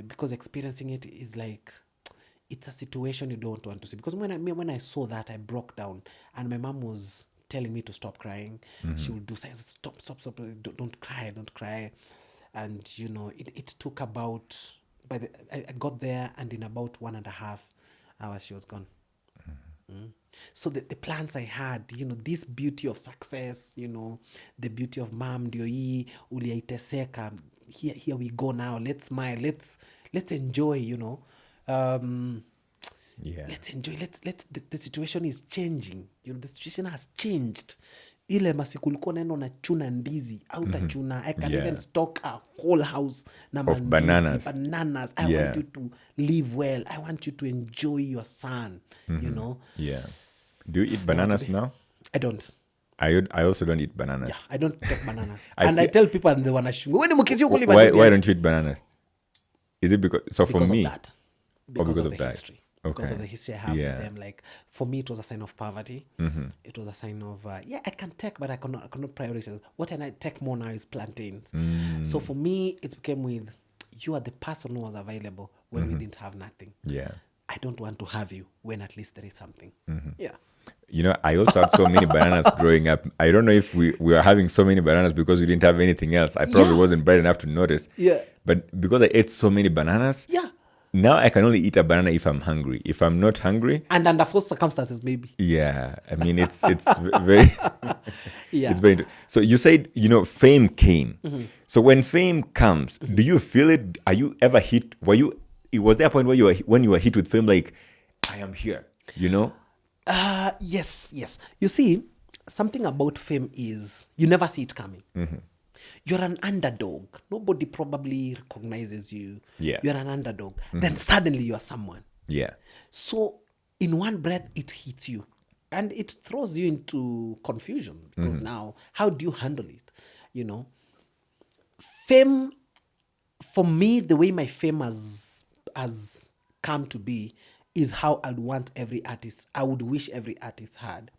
Because experiencing it is like, it's a situation you don't want to see. Because when I saw that, I broke down. And my mom was telling me to stop crying. She would do signs, stop, don't cry. And, you know, it took about, I got there, and in about 1.5 hours, she was gone. So the plans I had, you know, this beauty of success, you know, the beauty of mom, ndio hii, uliaiteseka, here we go now, let's smile, let's enjoy, you know. Let's enjoy, the situation is changing, you know, the situation has changed. Ile masiku ulikuwa neno na chuna ndizi au tachuna, I can even stock a whole house of bananas. I want you to live well, I want you to enjoy your son, you know. Do you eat bananas now? I don't. I also don't eat bananas. Yeah, I don't take bananas. I tell people, and they want to shoot me. Why don't you eat bananas? Is it because for me? Of that. Because of the history. Okay. Because of the history I have with them. Like, for me, it was a sign of poverty. It was a sign of, I can take, but I cannot prioritize. What I take more now is plantains. So for me, it became with, you are the person who was available when we didn't have nothing. Yeah. I don't want to have you when at least there is something. Yeah. You know, I also had so many bananas growing up. I don't know if we were having so many bananas because we didn't have anything else. I probably wasn't bright enough to notice. Yeah. But because I ate so many bananas, now I can only eat a banana if I'm hungry. If I'm not hungry, and under forced circumstances, maybe. Yeah, I mean it's very. It's very. So you said, you know, fame came. So when fame comes, do you feel it? Are you ever hit? Was there a point where when you were hit with fame, like, I am here, you know? Yes. You see, something about fame is you never see it coming. You're an underdog. Nobody probably recognizes you. Yeah. You're an underdog. Then suddenly you are someone. Yeah. So in one breath, it hits you. And it throws you into confusion. Because now, how do you handle it? You know? Fame, for me, the way my fame has come to be is how I would wish every artist had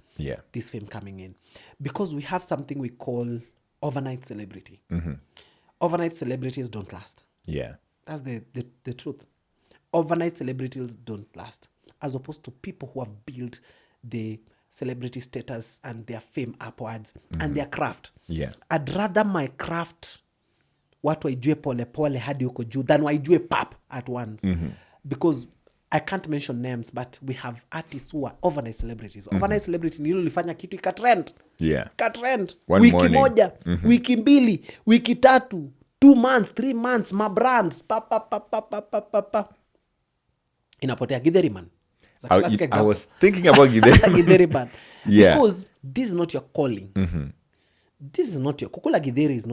this fame coming in. Because we have something we call overnight celebrity. Overnight celebrities don't last. Yeah. That's the truth. Overnight celebrities don't last. As opposed to people who have built the celebrity status and their fame upwards and their craft. Yeah. I'd rather my craft watu waijue pole pole hadi uko juu than waijue pap at once. Because I can't mention names, but we have artists who are overnight celebrities. Overnight celebrity ni hilo lifanya kitu ikatrend. Yeah. Ikatrend. One wiki morning. Moja, wiki mbili, wiki tatu, 2 months, 3 months, my brands, pa. Inapotea Githeriman. I was thinking about Githeriman. Yeah. Because this is not your calling. This is not your kukula githeri is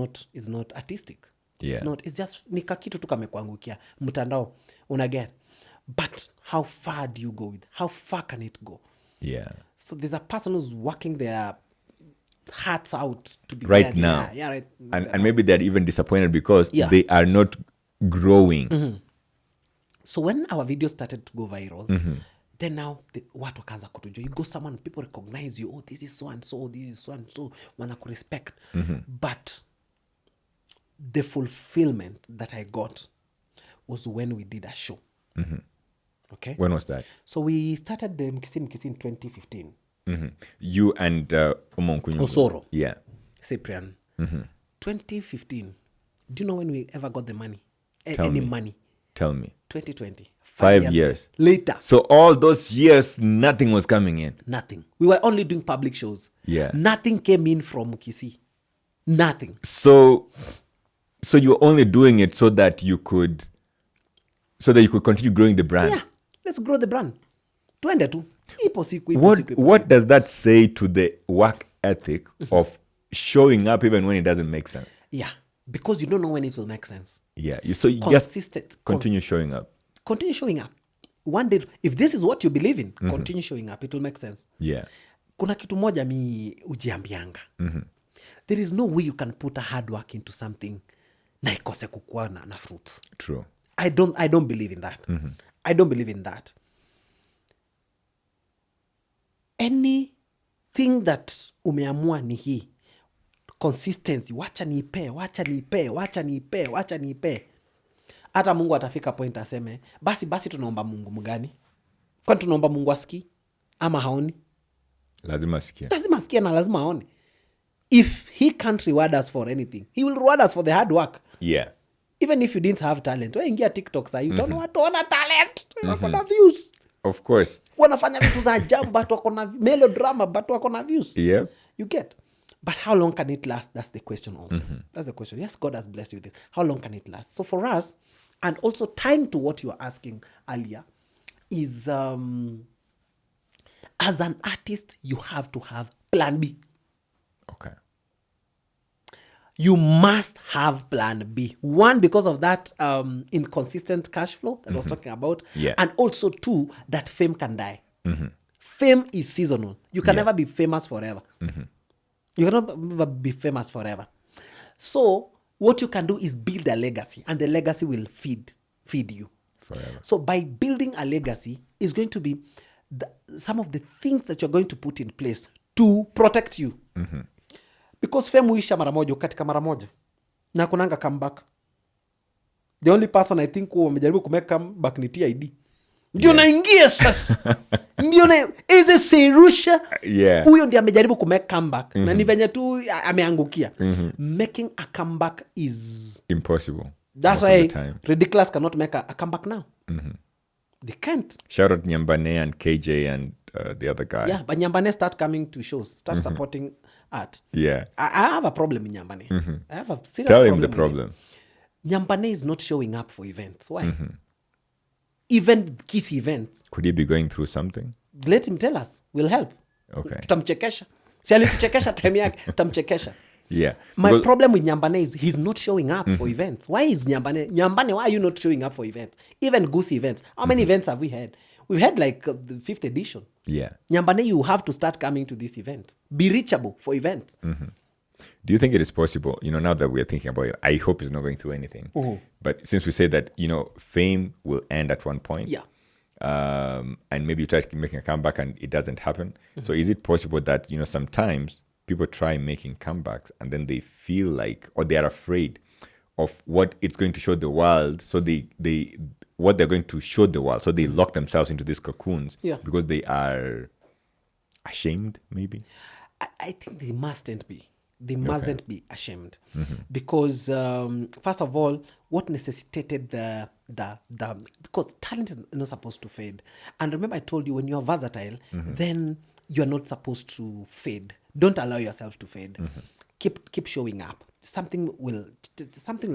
not artistic. Yeah. It's just nika kitu tu kamekuangukia mtandao unaget. But how far do you go with? How far can it go? Yeah. So there's a person who's working their hearts out to be right now. Yeah, right. And maybe they're even disappointed because they are not growing. So when our videos started to go viral, then now watu wakaanza kutujua. You go someone, people recognize you. Oh, this is so and so. This is so and so. Wanakurespect. But the fulfillment that I got was when we did a show. Okay. When was that? So we started the Mkisii in 2015. You and Osoro. Yeah. Cyprian. 2015. Do you know when we ever got the money? Money? Tell me. 2020. 5 years. Later. So all those years, nothing was coming in. Nothing. We were only doing public shows. Yeah. Nothing came in from Mkisii. Nothing. So you were only doing it so that you could continue growing the brand. Yeah. Let's grow the brand. Tuende tu. Ipo siku. What does that say to the work ethic of showing up even when it doesn't make sense? Yeah. Because you don't know when it will make sense. Yeah. So you just continue showing up. Continue showing up. One day, if this is what you believe in, continue showing up. It will make sense. Yeah. Kuna kitu moja mi ujiambianga. There is no way you can put a hard work into something na ikose kukua na fruits. True. I don't believe in that. I don't believe in that. Anything that umeamua ni hii. Consistency. Wacha niipe. Hata Mungu atafika point aseme, basi tunaomba Mungu mgani? Kwani tunaomba Mungu asikii? Ama haoni? Lazima asikie. Lazima asikie na lazima aone. If he can't reward us for anything, he will reward us for the hard work. Yeah. Even if you didn't have talent. Wewe ingia TikTok sasa, you don't know what to own talent. Wako na views. Of course. Wanafanya vitu za ajabu but wako na melodrama but wako na views. Yeah. You get. But how long can it last? That's the question also. That's the question. Yes, God has blessed you with it. How long can it last? So for us, and also tying to what you were asking earlier, is as an artist, you have to have plan B. Okay. You must have plan B. One, because of that inconsistent cash flow that I was talking about. Yeah. And also, two, that fame can die. Fame is seasonal. You can never be famous forever. You cannot never be famous forever. So what you can do is build a legacy, and the legacy will feed you. Forever. So by building a legacy is going to be some of the things that you're going to put in place to protect you. Because fame huisha mara moja, ukatika mara moja. Na kunanga comeback. The only person I think who wamejaribu kumake comeback ni TID. Ndio naingia sasa. Ndio na eze Serusha. Yeah. Huyo ndiye amejaribu kumake comeback. Na ni venye tu ameangukia. Making a comeback is impossible. That's why Ridiculous cannot make a comeback now. They can't. Shout out Nyambane and KJ and the other guy. Yeah, but Nyambane start coming to shows, start supporting art. Yeah. I have a problem in Nyambane. I have a serious Tell problem. him the problem. Nyambane is not showing up for events. Why? Even Mkisii events. Could he be going through something? Let him tell us. We'll help. Okay. Tutamchekesha. Si alituchekesha time yake, tutamchekesha. Yeah. My problem with Nyambane is he's not showing up for events. Why is Nyambane, why are you not showing up for events? Even Goose events. How many events have we had? We've had like the 5th edition. Yeah. Nyambane, you have to start coming to this event. Be reachable for events. Do you think it is possible, now that we're thinking about it, I hope he's not going through anything. But since we say that, fame will end at one point. Yeah. And maybe you try making a comeback and it doesn't happen. So is it possible that, sometimes people try making comebacks and then they feel like, or they are afraid of what it's going to show the world. So what they're going to show the world. So they lock themselves into these cocoons because they are ashamed, maybe? I think they mustn't be. They mustn't be ashamed. Because, first of all, what necessitated because talent is not supposed to fade. And remember I told you, when you're versatile, then you're not supposed to fade. Don't allow yourself to fade. Keep showing up. Something will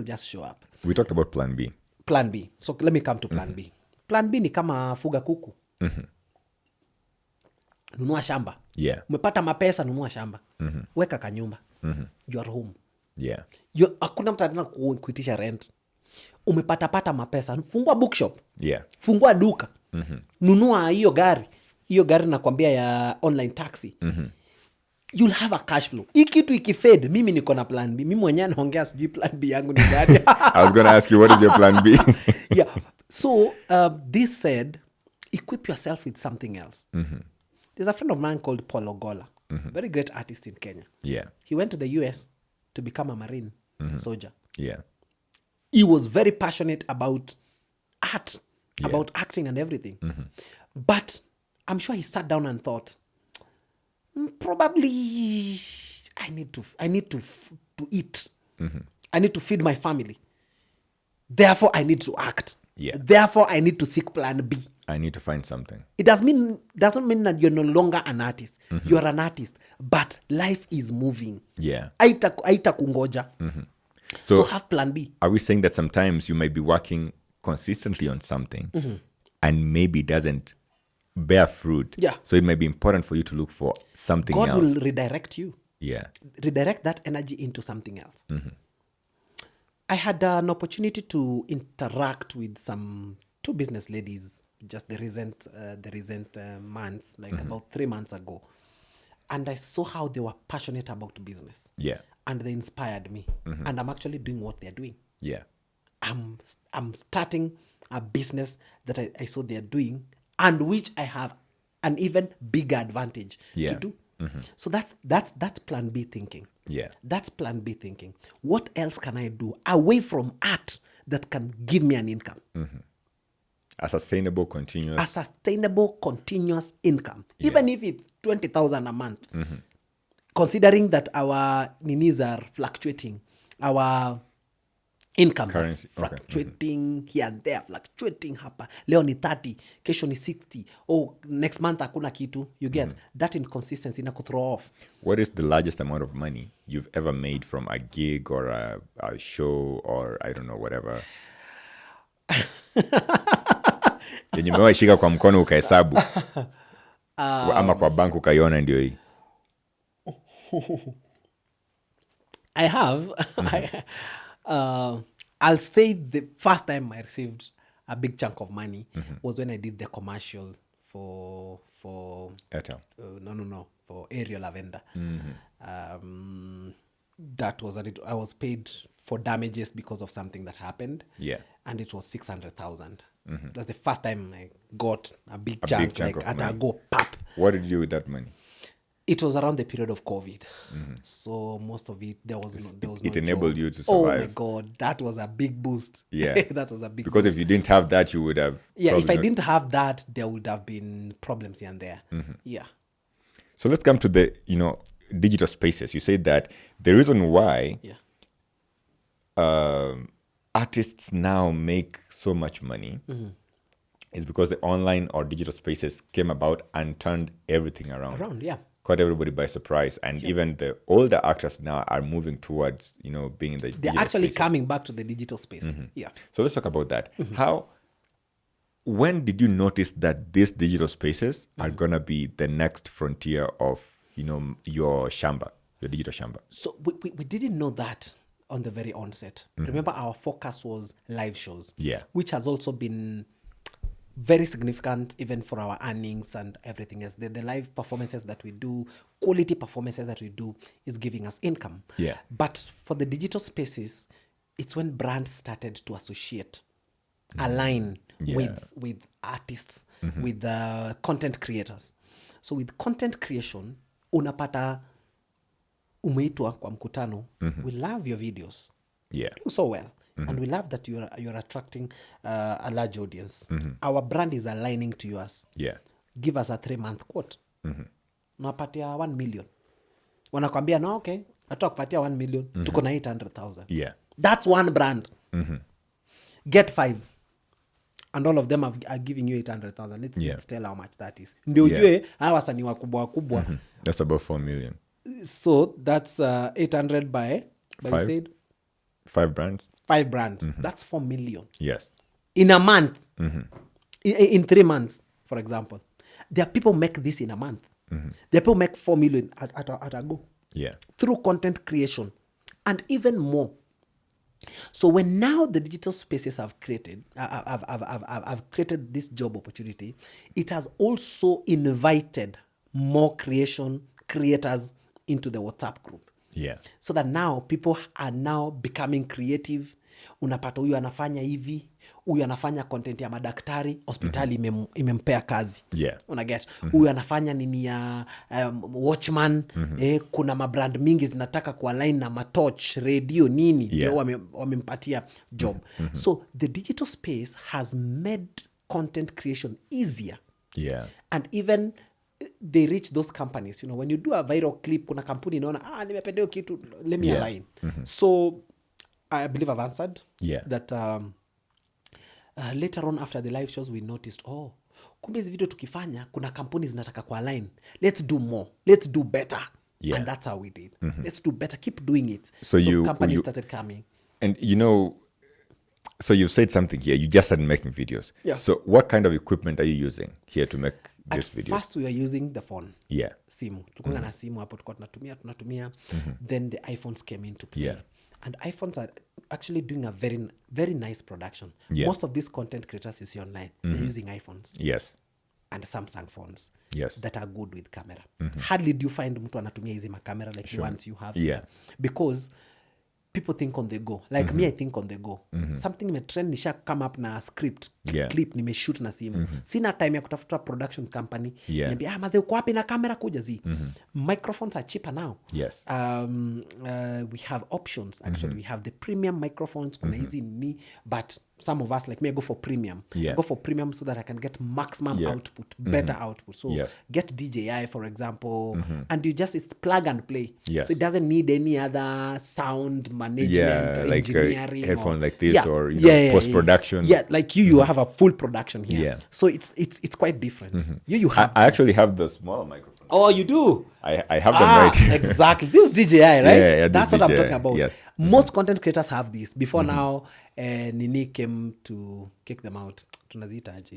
just show up. We talked about plan B. Plan B. So let me come to plan B. Plan B ni kama fuga kuku. Nunua shamba. Yeah. Umepata mapesa, nunua shamba. Weka kanyumba. You are home. Yeah. Hakuna mtu anataka kuitisha rent. Umepata mapesa. Fungua bookshop. Yeah. Fungua duka. Nunua hiyo gari. Hiyo gari nakwambia ya online taxi. You'll have a cash flow. Hii kitu ikifade, mimi niko na plan B. Mimi mwenyewe naongea sijui plan B yangu ni gani. I was going to ask you, what is your plan B? Yeah. So, this said, equip yourself with something else. There's a friend of mine called Paul Ogola, very great artist in Kenya. Yeah. He went to the US to become a Marine soldier. Yeah. He was very passionate about art, about acting and everything. But I'm sure he sat down and thought, probably I need to eat. I need to feed my family. Therefore, I need to act. Yeah. Therefore, I need to seek plan B. I need to find something. It doesn't mean that you're no longer an artist. You're an artist, but life is moving. Yeah. Aita kungoja. So have plan B. Are we saying that sometimes you might be working consistently on something and maybe it doesn't bear fruit? Yeah. So it might be important for you to look for something else. God will redirect you. Yeah. Redirect that energy into something else. I had an opportunity to interact with two business ladies just the recent months, like about 3 months ago. And I saw how they were passionate about business. Yeah. And they inspired me. And I'm actually doing what they're doing. Yeah. I'm starting a business that I saw they're doing and which I have an even bigger advantage to do. So that's plan B thinking. Yeah. That's plan B thinking. What else can I do away from art that can give me an income? A sustainable, continuous income. Even if it's 20,000 a month. Considering that our ninis are fluctuating, our incomes Currency, are fluctuating here and there, fluctuating hapa. Leo ni 30, kesho ni 60. Oh, next month hakuna kitu. You get that inconsistency na throw off. What is the largest amount of money you've ever made from a gig or a show or I don't know, whatever? Yenye umewashika kwa mkono ukahesabu ama kwa bank ukaiona ndio hii? I have. I'll say the first time I received a big chunk of money was when I did the commercial for Airtel. For Ariel Lavender. That was I was paid for damages because of something that happened. Yeah. And it was 600,000. That's the first time I got a big chunk like at a go pop. What did you do with that money? It was around the period of COVID. So most of it, there was no It enabled job. you to survive. Oh my God, that was a big boost. Yeah. That was a big because boost. if you didn't have that, you would have... Yeah, if I didn't have that, there would have been problems here and there. Yeah. So let's come to the, digital spaces. You said that the reason why artists now make so much money is because the online or digital spaces came about and turned everything around. Caught everybody by surprise. And even the older actors now are moving towards, being in the They're actually coming back to the digital space. Yeah. So let's talk about that. When did you notice that these digital spaces are going to be the next frontier of, your shamba, your digital shamba? So we didn't know that on the very onset. Remember, our focus was live shows, which has also been very significant even for our earnings and everything else. The live performances that we do, quality performances that we do is giving us income. Yeah. But for the digital spaces, it's when brands started to associate, align with artists, with content creators. So with content creation, unapata umeitwa kwa mkutano, we love your videos. Yeah. So well. And we love that you're attracting a large audience. Our brand is aligning to yours. Yeah. Give us a 3-month quote. Unapatia 1 million. Wanakwambia, no, okay, hata kupatia 1 million, tuko na 800,000. Yeah. That's one brand. Get 5. And all of them are giving you 800,000. Let's tell how much that is. Ndio ujue, hawa wasanii wakubwa. That's about 4 million. So that's 800 by you said? 5 brands. 5 brands. That's 4 million. Yes. In a month. In 3 months, for example. There are people make this in a month. There are people make 4 million at a go. Yeah. Through content creation. And even more. So when now the digital spaces have created, have created this job opportunity, it has also invited more creators into the WhatsApp group. Yeah. So that now people are now becoming creative. Unapata huyu anafanya hivi, huyu anafanya content ya madaktari, hospitali imempea kazi. Yeah. Unaget. Huyu anafanya nini ya watchman, kuna mabrand mingi zinataka kualign na matoch, radio nini, wamempatia job. So the digital space has made content creation easier. Yeah. And even they reach those companies. When you do a viral clip, kuna kampuni inaona, nimependea kitu, let me align. So I believe I've answered that later on after the live shows we noticed, kumbe hizi video tukifanya kuna kampuni zinataka kualign. Let's do more. Let's do better. And that's how we did. Let's do better. Keep doing it. So companies started coming. And so you said something here. You just started making videos. Yeah. So what kind of equipment are you using here to make this video? First we are using the phone. Yeah. Simu. Tulikuwa na simu hapo tulikuwa tunatumia. Then the iPhones came into play. Yeah. And iPhones are actually doing a very, very nice production. Yeah. Most of these content creators you see online, they're using iPhones. Yes. And Samsung phones. Yes. That are good with camera. Hardly do you find mtu anatumia hizi camera like the ones you have. Yeah. Because people think on the go. Like me, I think on the go. Something may trend nisha come up na script. clip nimeshoot na simu. Sina time ya kutafuta production company. Niambia, maze uko wapi na kamera kuja zi. Microphones are cheaper now. Yes. We have options actually. We have the premium microphones kuna hizi ni, but some of us like me, I go for premium. I go for premium so that I can get maximum output, better output. So get DJI for example, and it's plug and play. So it doesn't need any other sound management, or like engineering, a headphone or, like this, or post production. Like you have a full production here. So it's quite different. You have. I actually have the smaller microphone. Oh, you do? I have them right here. Exactly. This is DJI, right? Yeah, that's what DJI. I'm talking about. Yes. Most content creators have this. Before now, Nini came to kick them out.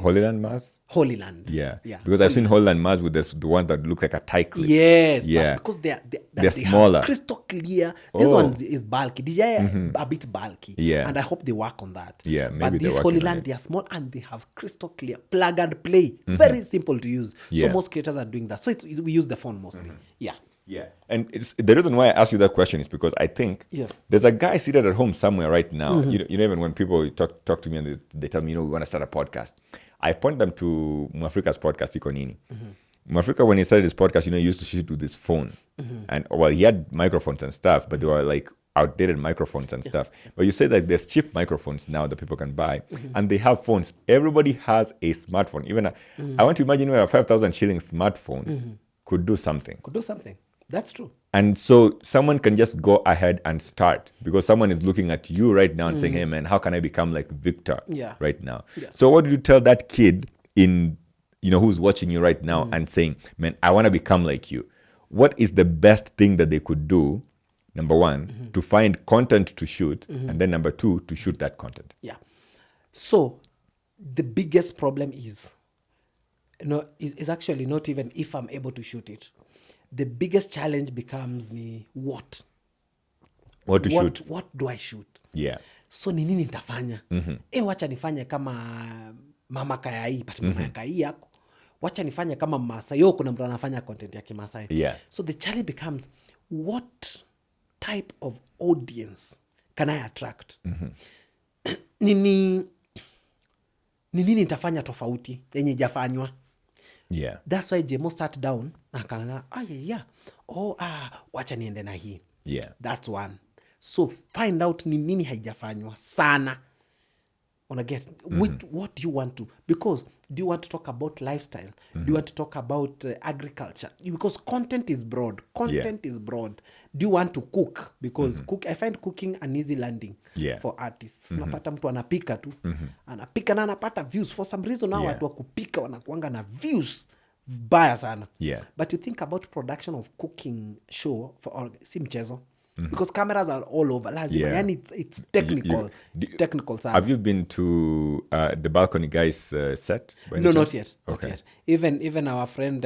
Holy Land Mars? Holy Land. Yeah. Because I've seen Holy Land Mars with the one that look like a tie clip. Yes. Yeah. Because they're smaller. Crystal clear. This one is bulky. DJI a bit bulky. Yeah. And I hope they work on that. Yeah, maybe but this Holy Land, they are small and they have crystal clear. Plug and play. Very simple to use. So most creators are doing that. So we use the phone mostly. Yeah. Yeah. And the reason why I asked you that question is because I think there's a guy seated at home somewhere right now. You know, even when people talk to me and they tell me, we want to start a podcast, I point them to Mwafrika's podcast, Iko Nini. Mwafrika, when he started his podcast, he used to shoot with his phone. And, he had microphones and stuff, but they were like outdated microphones and stuff. But you say that there's cheap microphones now that people can buy, and they have phones. Everybody has a smartphone. Even I want to imagine where a 5,000 shilling smartphone could do something. That's true. And so someone can just go ahead and start because someone is looking at you right now and saying, hey, man, how can I become like Victor right now? Yeah. So what do you tell that kid who's watching you right now and saying, man, I want to become like you? What is the best thing that they could do, number one, to find content to shoot, and then number two, to shoot that content? Yeah. So the biggest problem is actually not even if I'm able to shoot it. The biggest challenge becomes what to shoot. What do I shoot? Yeah. So ni nini nitafanya? Wacha nifanye kama mama Kayai, but mama Kayai yako. Wacha nifanye kama Masai. Kuna mtu anafanya content ya Kimasai. Yeah. So the challenge becomes, what type of audience can I attract? Nini nitafanya tofauti yenye ijafanywa? Yeah. That's why Jemo sat down na akaanza, wacha niende na hii. Yeah. That's one. So find out ni nini haijafanywa sana. Get what do you want to? Because do you want to talk about lifestyle? Do you want to talk about agriculture? Because content is broad. Is broad. Do you want to cook? Because I find cooking an easy landing for artists. Napata mtu anapika tu. Anapika na anapata views. For some reason now watu wa kupika wanakuanga na views baya sana. Yeah. But you think about production of cooking show si mchezo. Because cameras are all over. And it's technical. It's technical. Have you been to the Balcony Guys set? No, not yet. Okay. Not yet. Even our friend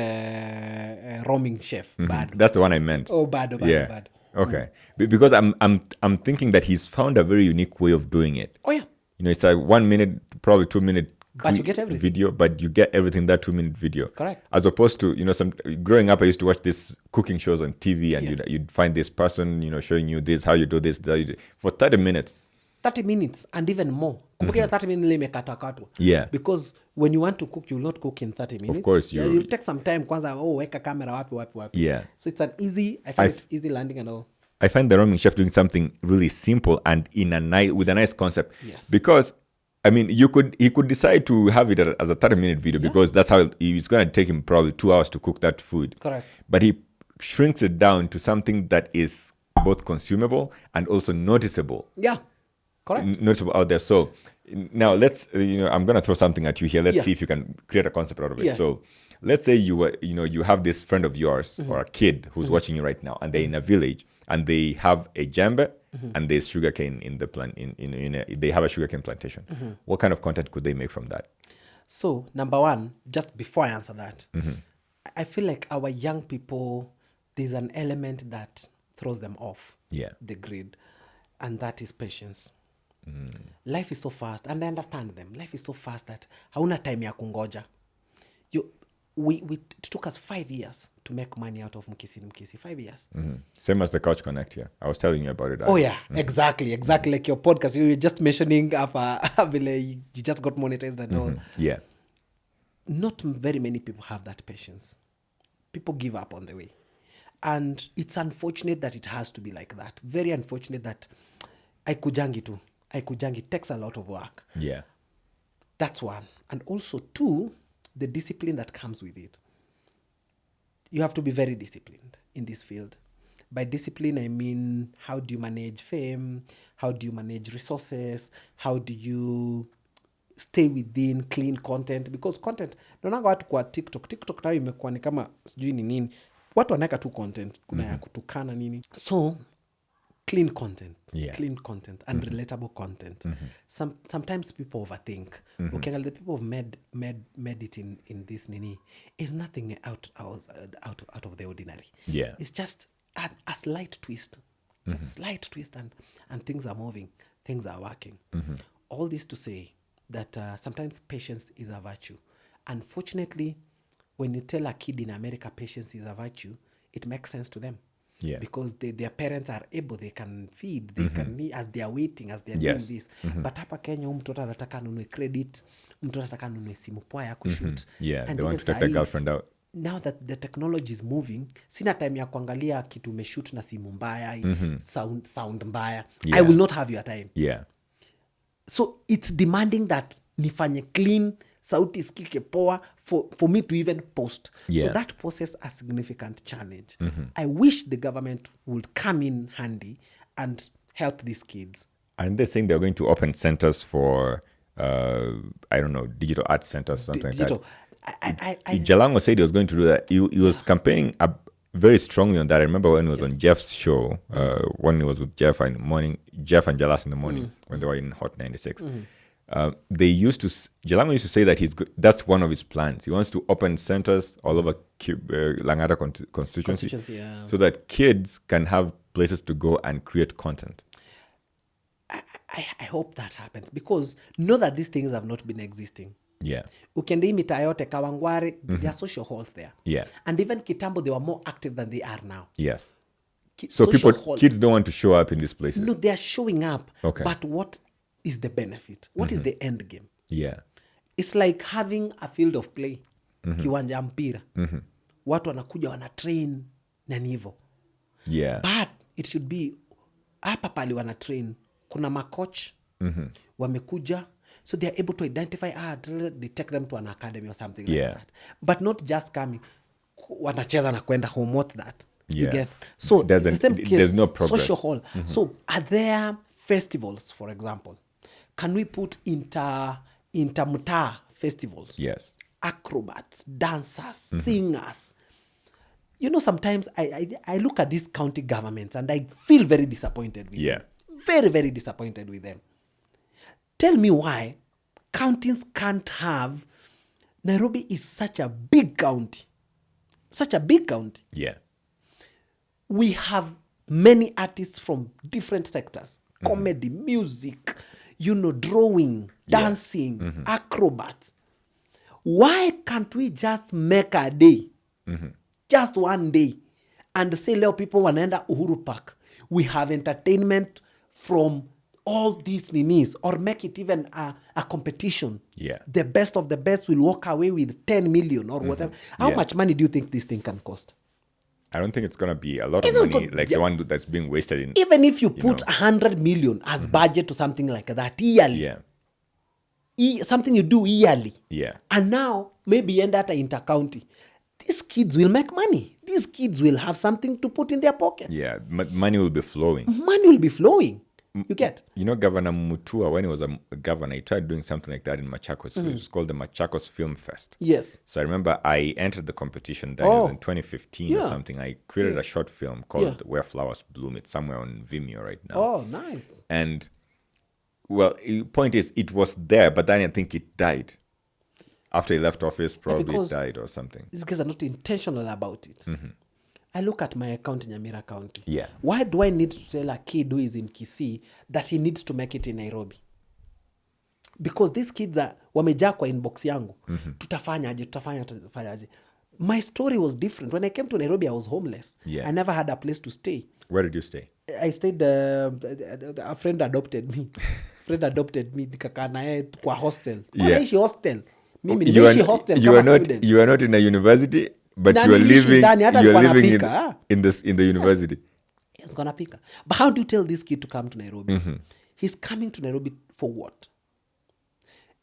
roaming chef, bad. That's the one I meant. Bad. Okay. Because I'm thinking that he's found a very unique way of doing it. Oh yeah. It's like 1 minute, probably 2 minute. But you get everything. Video, but you get everything that 2 minute video. Correct. As opposed to, growing up, I used to watch these cooking shows on TV, and you'd find this person, showing you this, how you do this, for 30 minutes. 30 minutes and even more. 30 minutes. Yeah. Because when you want to cook, you will not cook in 30 minutes. Of course. You'll take some time. Weka camera, wapi. Yeah. So it's I find it easy landing and all. I find the roaming chef doing something really simple and with a nice concept. Yes. Because he could decide to have it as a 30-minute video because that's how it's going to take him probably 2 hours to cook that food. Correct. But he shrinks it down to something that is both consumable and also noticeable. Yeah, correct. Noticeable out there. So now let's, I'm going to throw something at you here. Let's see if you can create a concept out of it. Yeah. So let's say you have this friend of yours or a kid who's watching you right now, and they're in a village and they have a djembe and there's sugarcane in the plant. They have a sugarcane plantation. What kind of content could they make from that? So number one, just before I answer that, I feel like our young people, there's an element that throws them off the grid, and that is patience. Life is so fast, and I understand them. Life is so fast that hauna time ya kungoja. it took us 5 years to make money out of Mkisii. 5 years. Same as the Couch Connect here. I was telling you about it. Oh yeah, exactly. Like your podcast. You were just mentioning you just got monetized and all. Yeah. Not very many people have that patience. People give up on the way. And it's unfortunate that it has to be like that. Very unfortunate that it takes a lot of work. Yeah. That's one. And also, two, the discipline that comes with it. You have to be very disciplined in this field. By discipline, I mean, how do you manage fame? How do you manage resources? How do you stay within clean content? Because content, naonanga watu kwa TikTok nayo imekuwa ni kama sijui ni nini. Watu wanaweka tu content. Kuna ya kutukana nini. So, clean content and relatable content. Sometimes people overthink. Okay, the people have made it in this nini is nothing out of the ordinary. Yeah, it's just a slight twist, just a slight twist, and things are moving, things are working. All this to say that sometimes patience is a virtue. Unfortunately, when you tell a kid in America patience is a virtue, it makes sense to them. Yeah. Because their parents are able, they can feed, they can, as they are waiting, as they are doing this. But hapa Kenya, mtoto anataka anunue credit, mtoto anataka anunue simu poa ya kushoot. Yeah, and they want to take their girlfriend out. Now that the technology is moving, sina time ya kuangalia kitu umeshoot na simu mbaya, sound mbaya. Yeah. I will not have your time. Yeah. So it's demanding that nifanye clean, sauti isikike poa for me to even post. Yeah. So that poses a significant challenge. I wish the government would come in handy and help these kids. And they're saying they're going to open centers for, I don't know, digital art centers, something like that. Jalango said he was going to do that. He was campaigning very strongly on that. I remember when he was on Jeff's show, when he was with Jeff in the morning, Jeff and Jalas in the morning, when they were in Hot 96. Jalango used to say that that's one of his plans. He wants to open centers all over Langata constituency so that kids can have places to go and create content. I hope that happens, because know that these things have not been existing. Yeah. Ukienda mita yote Kawangware, there are social halls there. Yeah. And even Kitambo, they were more active than they are now. Yes. So kids don't want to show up in these places. No, they are showing up. Okay. But what is the benefit? What is the end game? Yeah. It's like having a field of play. Kiwanja mpira. Watu wanakuja wana train na nivo. Yeah. But it should be hapa pali wana train. Kuna makoch wamekuja, so they are able to identify, they take them to an academy or something like that. But not just coming, wanacheza na kwenda home. What's that? You get? So it's the same case. There's no progress. Social hall. So are there festivals, for example? Can we put intermuta festivals? Yes. Acrobats, dancers, singers. You know, sometimes I look at these county governments and I feel very disappointed with them. Very, very disappointed with them. Tell me why counties can't have... Nairobi is such a big county. Such a big county. Yeah. We have many artists from different sectors. Comedy, music, drawing, dancing, acrobats. Why can't we just make a day? Just one day. And say, leo people wanaenda Uhuru Park. We have entertainment from all these ninis, or make it even a competition. Yeah. The best of the best will walk away with 10 million or whatever. How much money do you think this thing can cost? I don't think it's going to be a lot of money the one that's being wasted in... Even if you put 100 million as budget to something like that yearly. Yeah. Something you do yearly. Yeah. And now, maybe end at inter-county. These kids will make money. These kids will have something to put in their pockets. Yeah, money will be flowing. Money will be flowing. You get? Governor Mutua, when he was a governor, he tried doing something like that in Machakos. It was called the Machakos Film Fest. Yes. So I remember I entered the competition then in 2015 or something. I created a short film called Where Flowers Bloom. It's somewhere on Vimeo right now. Oh, nice. And, well, the point is, it was there, but then I think it died. After he left office, probably it died or something. These guys are not intentional about it. I look at my account in Nyamira County. Yeah. Why do I need to tell a kid who is in Mkisii that he needs to make it in Nairobi? Because these kids wamejaa kwa inbox yangu. Tutafanyaje. My story was different. When I came to Nairobi, I was homeless. I never had a place to stay. Where did you stay? I stayed, a friend adopted me. Nikakaa naye kwa hostel. Naishi hostel. Mimi nimeishi hostel kama student. You are not in a university, but you are living in the university. He's gonna pick. But how do you tell this kid to come to Nairobi? He's coming to Nairobi for what?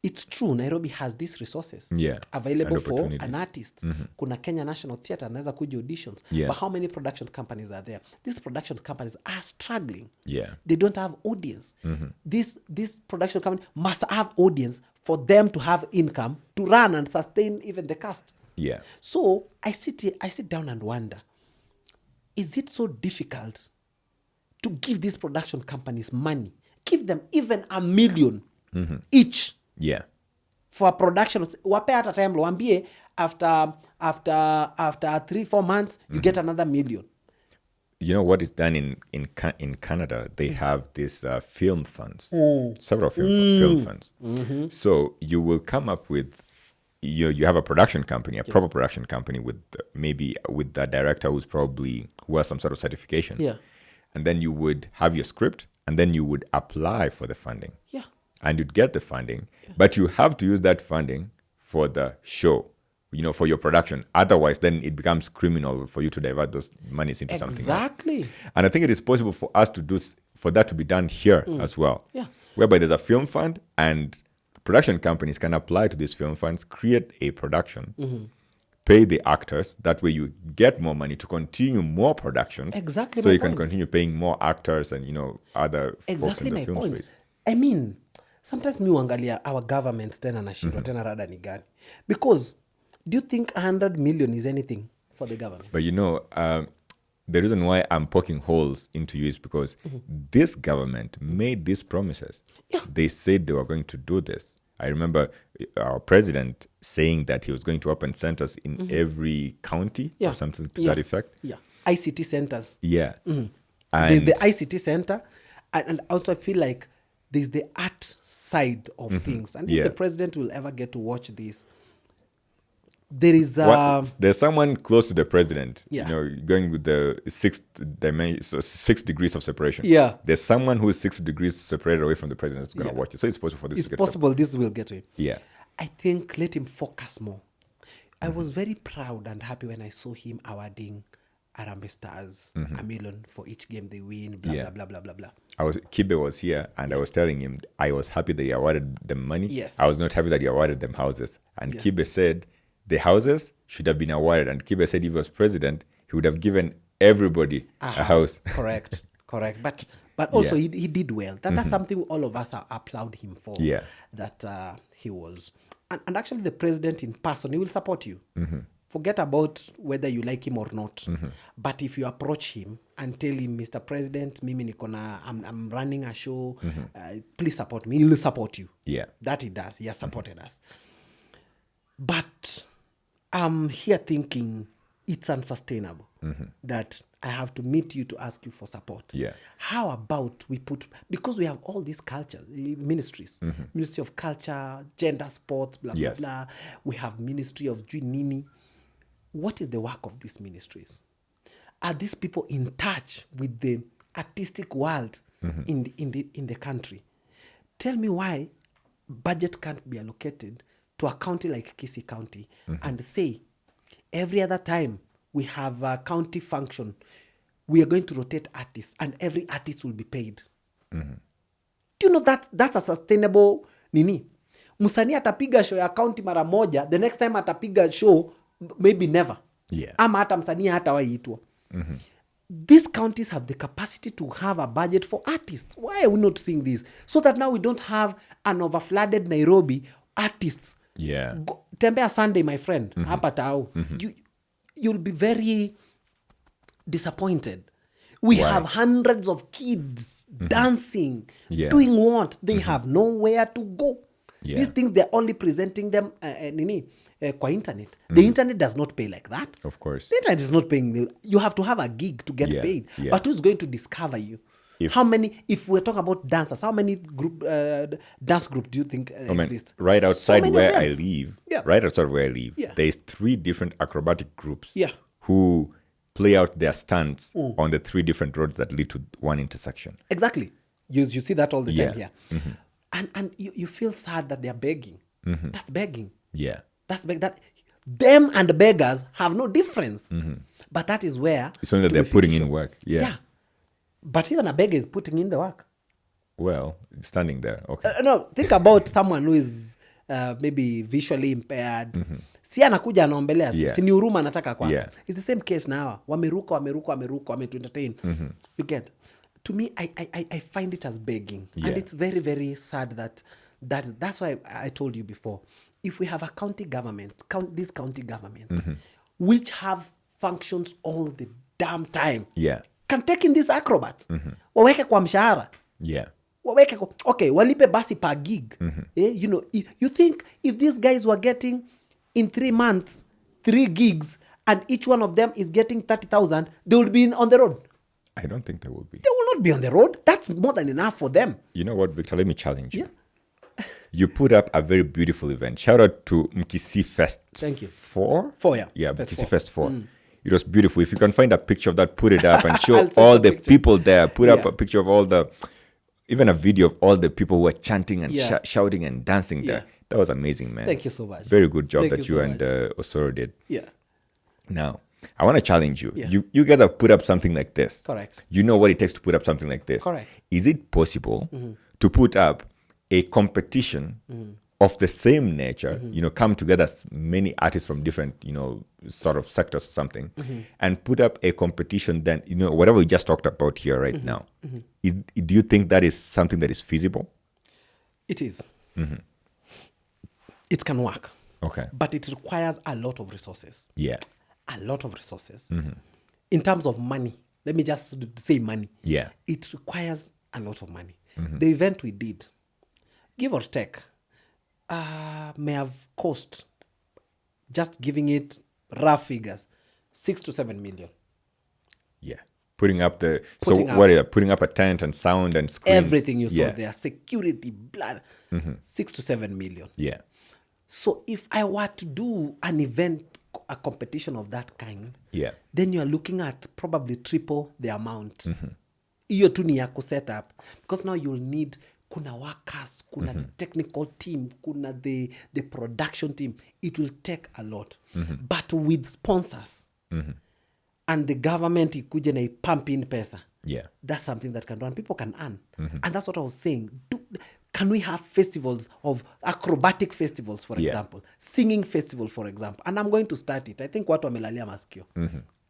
It's true, Nairobi has these resources available for an artist. Kuna Kenya National Theatre, anaweza kuja auditions. But how many production companies are there? These production companies are struggling. They don't have audience. This production company must have audience for them to have income to run and sustain even the cast. So I sit down and wonder, is it so difficult to give these production companies money? Give them even $1 million each. For a production, wape at a time, wambie after 3-4 months, you get another $1 million. You know what is done in Canada? They have these film funds, several film funds. So you will come up with, you have a production company, a proper production company with maybe with the director who has some sort of certification. And then you would have your script, and then you would apply for the funding. And you'd get the funding, but you have to use that funding for the show, for your production. Otherwise, then it becomes criminal for you to divert those monies into something else. Exactly. And I think it is possible for us for that to be done here as well. Whereby there's a film fund, and production companies can apply to these film funds, create a production, pay the actors. That way you get more money to continue more productions. Exactly. So you can continue paying more actors and, other folks in the film space. I mean, sometimes mi uangalia our governments tena nashindwa tena rada ni gani. Because do you think 100 million is anything for the government? But the reason why I'm poking holes into you is because this government made these promises. They said they were going to do this. I remember our president saying that he was going to open centers in every county or something to that effect. ICT centers. And there's the ICT center, and also I feel like there's the art side of things. And if the president will ever get to watch this, there is there's someone close to the president, going with the 6 degrees of separation. There's someone who's 6 degrees separated away from the president who's going to watch it. So it's possible for this to get this will get to him. I think let him focus more. I was very proud and happy when I saw him awarding Harambee Stars $1 million for each game they win, blah, blah, blah, blah, blah. Kibe was here, and I was telling him I was happy that he awarded them money. Yes. I was not happy that he awarded them houses. And Kibe said the houses should have been awarded. And Kibe said if he was president, he would have given everybody a house. Correct. But also he did well. That's something all of us applaud him for. That he was. And actually the president in person, he will support you. Forget about whether you like him or not. But if you approach him and tell him, Mr. President, mimi nikona, I'm running a show, please support me, he'll support you. That he does. He has supported us. But I'm here thinking it's unsustainable that I have to meet you to ask you for support. How about because we have all these cultures, ministries, Ministry of Culture, Gender, Sports, blah, blah, blah. We have Ministry of Nini. What is the work of these ministries? Are these people in touch with the artistic world in the country? Tell me why budget can't be allocated to a county like Mkisii County and say, every other time we have a county function, we are going to rotate artists and every artist will be paid. Do you know that's a sustainable nini? Msanii atapiga show ya county mara moja, the next time atapiga show maybe never. Ama hata msanii hatawaitwa. These counties have the capacity to have a budget for artists. Why are we not seeing this? So that now we don't have an overflooded Nairobi artists. Tembea Sunday, my friend. Hapa tao. You'll be very disappointed. We have hundreds of kids dancing, doing what? They have nowhere to go. These things, they're only presenting them kwa internet. The internet does not pay like that. Of course. The internet is not paying. You have to have a gig to get paid. But who's going to discover you? how many, if we're talking about dancers, how many dance group do you think exist? Right outside where I live, Yeah. there's 3 different acrobatic groups who play out their stunts on the 3 different roads that lead to one intersection. Exactly. You see that all the time here. And you feel sad that they're begging. That's begging. Yeah. That's that them and the beggars have no difference. But that is where it's only that they're putting in work. Yeah. But even a beggar is putting in the work. Well, standing there. Okay. No, think about someone who is maybe visually impaired. Si anakuja anaombelea tu. Si ni huruma anataka kwa. It's the same case now. Wameruka to entertain. You get. To me, I find it as begging. And it's very, very sad that's why I told you before. If we have a county government, these county governments, which have functions all the damn time, can take in these acrobats. Waweke kwa mshahara. Okay, walipe basi per gig. You know, you think if these guys were getting in 3 months 3 gigs and each one of them is getting 30,000, they would be on the road. I don't think they will be. They will not be on the road. That's more than enough for them. You know what, Victor? Let me challenge you. You put up a very beautiful event. Shout out to Mkisii Fest. Thank you. 4? 4, yeah. Yeah, Mkisii Fest 4. It was beautiful. If you can find a picture of that, put it up and show all the people there. Put up a picture of even a video of all the people who were chanting and shouting and dancing there. That was amazing, man. Thank you so much. Very good job that you and Osoro did. Yeah. Now, I want to challenge you. Yeah. You guys have put up something like this. Correct. You know what it takes to put up something like this. Correct. Is it possible to put up a competition of the same nature, you know, come together as many artists from different, you know, sort of sectors or something, and put up a competition then, you know, whatever we just talked about here right now, do you think that is something that is feasible? It is. It can work. Okay. But it requires a lot of resources. Yeah. A lot of resources. In terms of money, let me just say money. Yeah. It requires a lot of money. The event we did, give or take, may have cost, just giving it rough figures, 6 to 7 million. Yeah. Putting up a tent and sound and screens. Everything you saw there, security, blood, 6 to 7 million. Yeah. So if I were to do an event, a competition of that kind, then you are looking at probably triple the amount. Iyo tu ni ya set up. Because now you'll need kuna workers, kuna the technical team, kuna the production team. It will take a lot. But with sponsors and the government ikuje na pump in pesa, that's something that can do and people can earn. And that's what I was saying. Can we have festivals of acrobatic festivals, for example, singing festival, for example? And I'm going to start it. I think watu wamelalia masikio.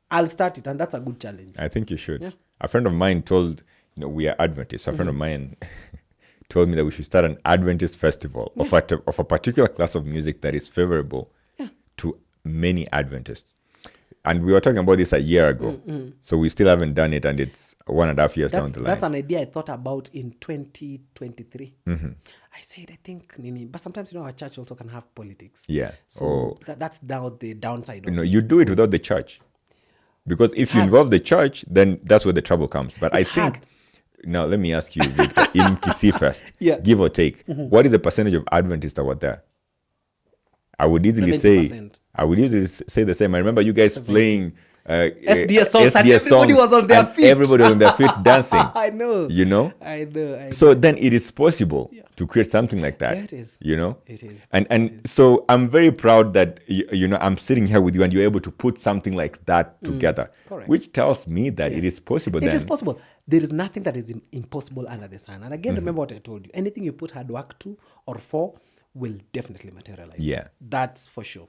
I'll start it, and that's a good challenge. I think you should. Yeah. A friend of mine told, you know, we are Adventists. A friend of mine told me that we should start an Adventist festival of a particular class of music that is favorable to many Adventists. And we were talking about this a year ago. So we still haven't done it, and it's 1.5 years down the line. That's an idea I thought about in 2023. I said, I think, but sometimes, you know, our church also can have politics. Yeah. So that's now the downside. You know, you do it without the church. Because if you involve the church, then that's where the trouble comes. But I think, now let me ask you, Victor, in Mkisii Fest, give or take, what is the percentage of Adventists that were there? I would easily 70%. Say the same. I remember you guys playing SDS songs and everybody was on their feet. Everybody was on their feet dancing. I know. You know? I know. So then it is possible to create something like that. Yeah, it is. You know? It is. And so I'm very proud that, you know, I'm sitting here with you and you're able to put something like that together. Correct. Which tells me that it is possible. It is possible. There is nothing that is impossible under the sun. And again, remember what I told you. Anything you put hard work to or for will definitely materialize. Yeah. That's for sure.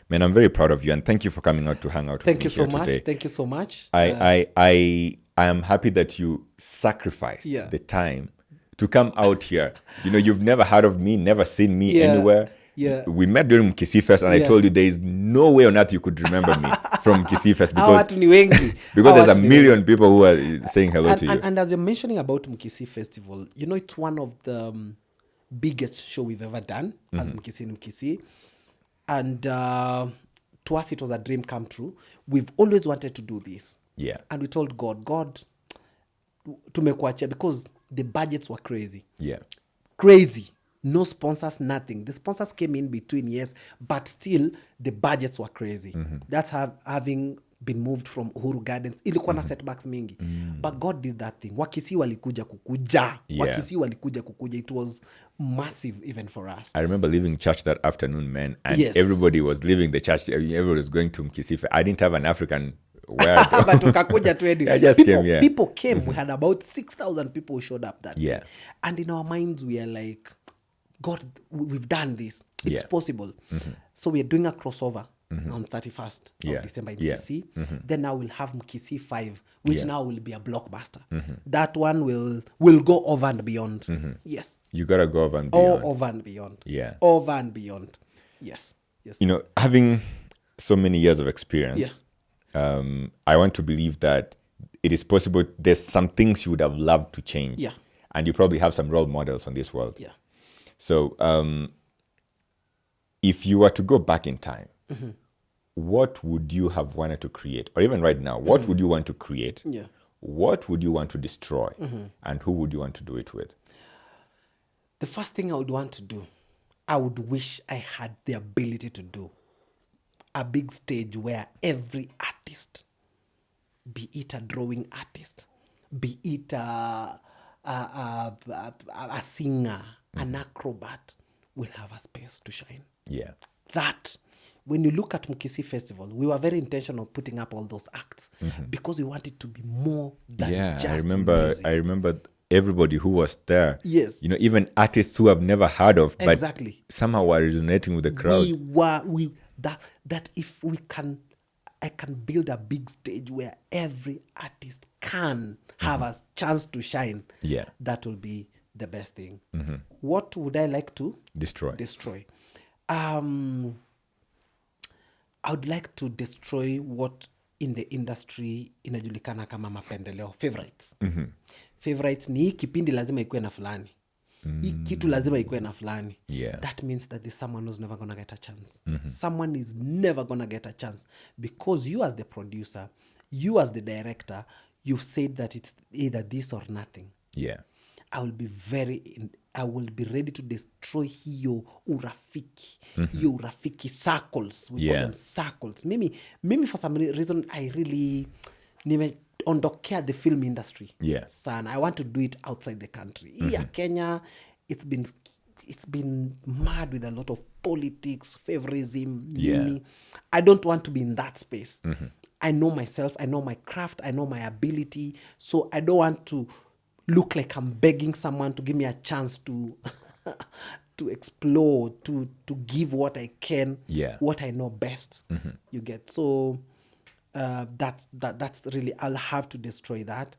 Man, I'm very proud of you, and thank you for coming out to hang out with me here today. Thank you so much. I am happy that you sacrificed the time to come out here. You know, you've never heard of me, never seen me anywhere. Yeah. We met during Mkisii Fest, and I told you there is no way on earth you could remember me from Mkisii Fest because there's a million people who are saying hello to you. And as you're mentioning about Mkisii Festival, you know, it's one of the biggest show we've ever done as Mkisii. And to us, it was a dream come true. We've always wanted to do this. Yeah. And we told God, tumekuachia because the budgets were crazy. Yeah. Crazy. No sponsors, nothing. The sponsors came in between, yes, but still the budgets were crazy. That's having been moved from Uhuru Gardens. Ilikuwa na setbacks mingi. But God did that thing. Wakisi walikuja kukuja. Wakisi walikuja kukuja. It was massive even for us. I remember leaving church that afternoon, man, and everybody was leaving the church. Everybody was going to Mkisii Fest. I didn't have an African wear. But tukakuja tu I just came, yeah. People came. We had about 6,000 people who showed up that day. And in our minds, we are like, God, we've done this. It's possible. So we are doing a crossover on 31st of December in Mkisii. Then now we'll have Mkisii 5, which now will be a blockbuster. That one will go over and beyond. Yes. You got to go over and beyond. Over and beyond. Yeah. Over and beyond. Yes. You know, having so many years of experience, I want to believe that it is possible. There's some things you would have loved to change. Yeah. And you probably have some role models on this world. Yeah. So if you were to go back in time, what would you have wanted to create? Or even right now, what would you want to create? Yeah. What would you want to destroy? And who would you want to do it with? The first thing I would want to do, I would wish I had the ability to do a big stage where every artist, be it a drawing artist, be it a singer, an acrobat, will have a space to shine. Yeah. That, when you look at Mkisii Festival, we were very intentional putting up all those acts because we wanted to be more than just music. I remember everybody who was there. Yes. You know, even artists who I've never heard of, but exactly. somehow were resonating with the crowd. That if we can, I can build a big stage where every artist can have a chance to shine. Yeah. That will be the best thing. What would I like to destroy? I would like to destroy what in the industry inajulikana kama mapendeleo, favorites. Favorites ni hii kipindi lazima ikuwe na fulani. Hii kitu lazima ikuwe na fulani. That means that there's someone who's never gonna get a chance. Someone is never gonna get a chance because you as the producer, you as the director, you've said that it's either this or nothing. Yeah. I will be ready to destroy hiyo urafiki. Hiyo urafiki circles. We call them circles. Mimi for some reason I really nimeondokea the film industry. Sana. I want to do it outside the country. Here Kenya, it's been mad with a lot of politics, favorism. I don't want to be in that space. I know myself, I know my craft, I know my ability, so I don't want to look like I'm begging someone to give me a chance to to explore, to give what I can, what I know best. You get. So that's really, I'll have to destroy that,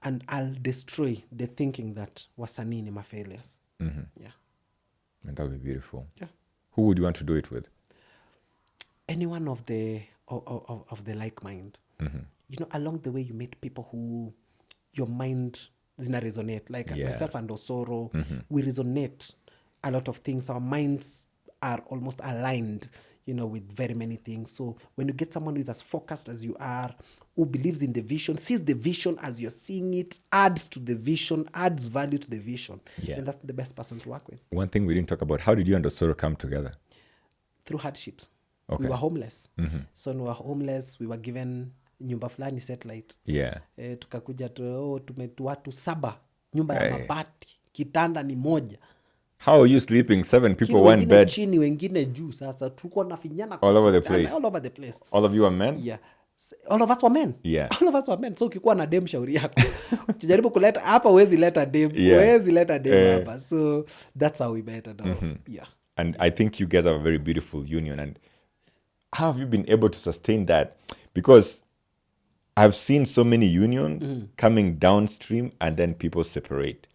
and I'll destroy the thinking that wasanii ni failures. Yeah. And that would be beautiful. Yeah. Who would you want to do it with? Anyone of the like mind. You know, along the way you meet people who your mind zina resonate, like myself and Osoro, we resonate a lot of things. Our minds are almost aligned, you know, with very many things. So when you get someone who is as focused as you are, who believes in the vision, sees the vision as you're seeing it, adds to the vision, adds value to the vision, then that's the best person to work with. One thing we didn't talk about, how did you and Osoro come together? Through hardships. Okay. We were homeless. So when we were homeless, we were given nyumba fulani satellite. Tukakuja watu 7, nyumba ya mabati, kitanda ni moja. How are you sleeping? 7 people, one bed. Chini, wengine juu. Sasa tuko na finyana all over the place. All over the place. All of you are men? Yeah. All of us were men. Yeah. All of us were men. So ukikuwa na dem shauri yako. Ukijaribu kuleta hapa huwezi leta dem. Huwezi leta dem hapa. So that's how we met and all. Yeah. And I think you guys have a very beautiful union. And how have you been able to sustain that? Because I've seen so many unions coming downstream and then people separate.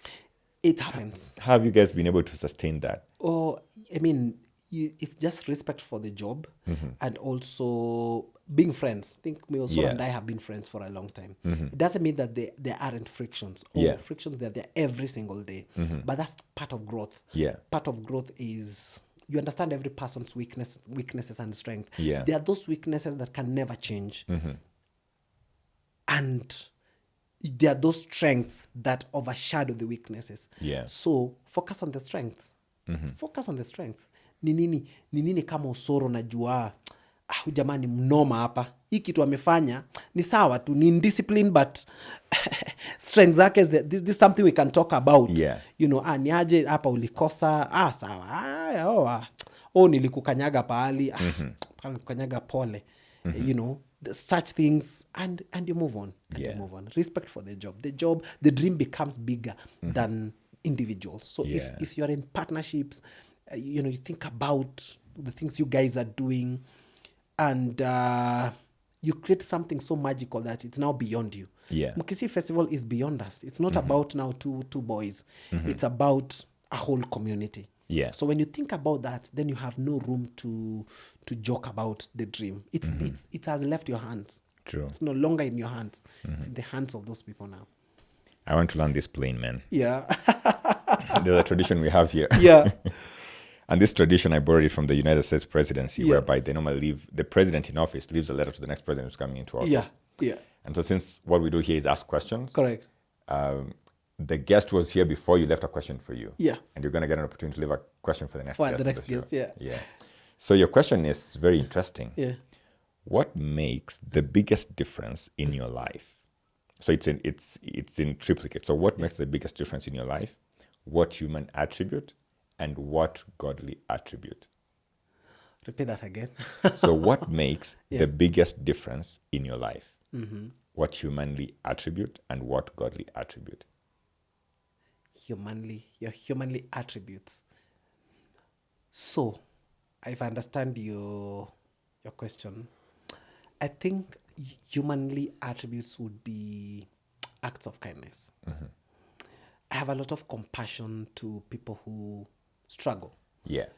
It happens. How have you guys been able to sustain that? Oh, I mean, it's just respect for the job and also being friends. I think me also and I have been friends for a long time. It doesn't mean that there aren't frictions. Frictions, they're there every single day. But that's part of growth. Part of growth is you understand every person's weaknesses and strength. There are those weaknesses that can never change. And there are those strengths that overshadow the weaknesses. Yeah. So focus on the strengths. Focus on the strengths. Ni nini kama Osoro najua jamani mnoma hapa. Hii kitu amefanya ni sawa tu, ni indiscipline, but strengths zake, this is something we can talk about. Yeah. You know, ni aje hapa ulikosa, sawa. Nilikukanyaga pahali, kukanyaga pole. You know, such things, and you move on. You move on. Respect for the job. The dream becomes bigger than individuals. So if you're in partnerships, you know, you think about the things you guys are doing, and you create something so magical that it's now beyond you. Mkisii Festival is beyond us. It's not about now two boys. It's about a whole community. So when you think about that, then you have no room to joke about the dream. It has left your hands. True. It's no longer in your hands. It's in the hands of those people now. I want to land this plane, man. Yeah. There's a tradition we have here. Yeah. And this tradition, I borrowed it from the United States presidency, whereby they normally the president in office leaves a letter to the next president who's coming into office. Yeah. And so since what we do here is ask questions. Correct. The guest was here before you, left a question for you. Yeah. And you're going to get an opportunity to leave a question for the next For guest. the next guest, yeah. So your question is very interesting. Yeah. What makes the biggest difference in your life? So it's in triplicate. So what makes the biggest difference in your life? What human attribute and what godly attribute? Repeat that again. So what makes the biggest difference in your life? What humanly attribute and what godly attribute? Your humanly attributes. So, if I understand your question, I think humanly attributes would be acts of kindness. I have a lot of compassion to people who struggle. Yeah.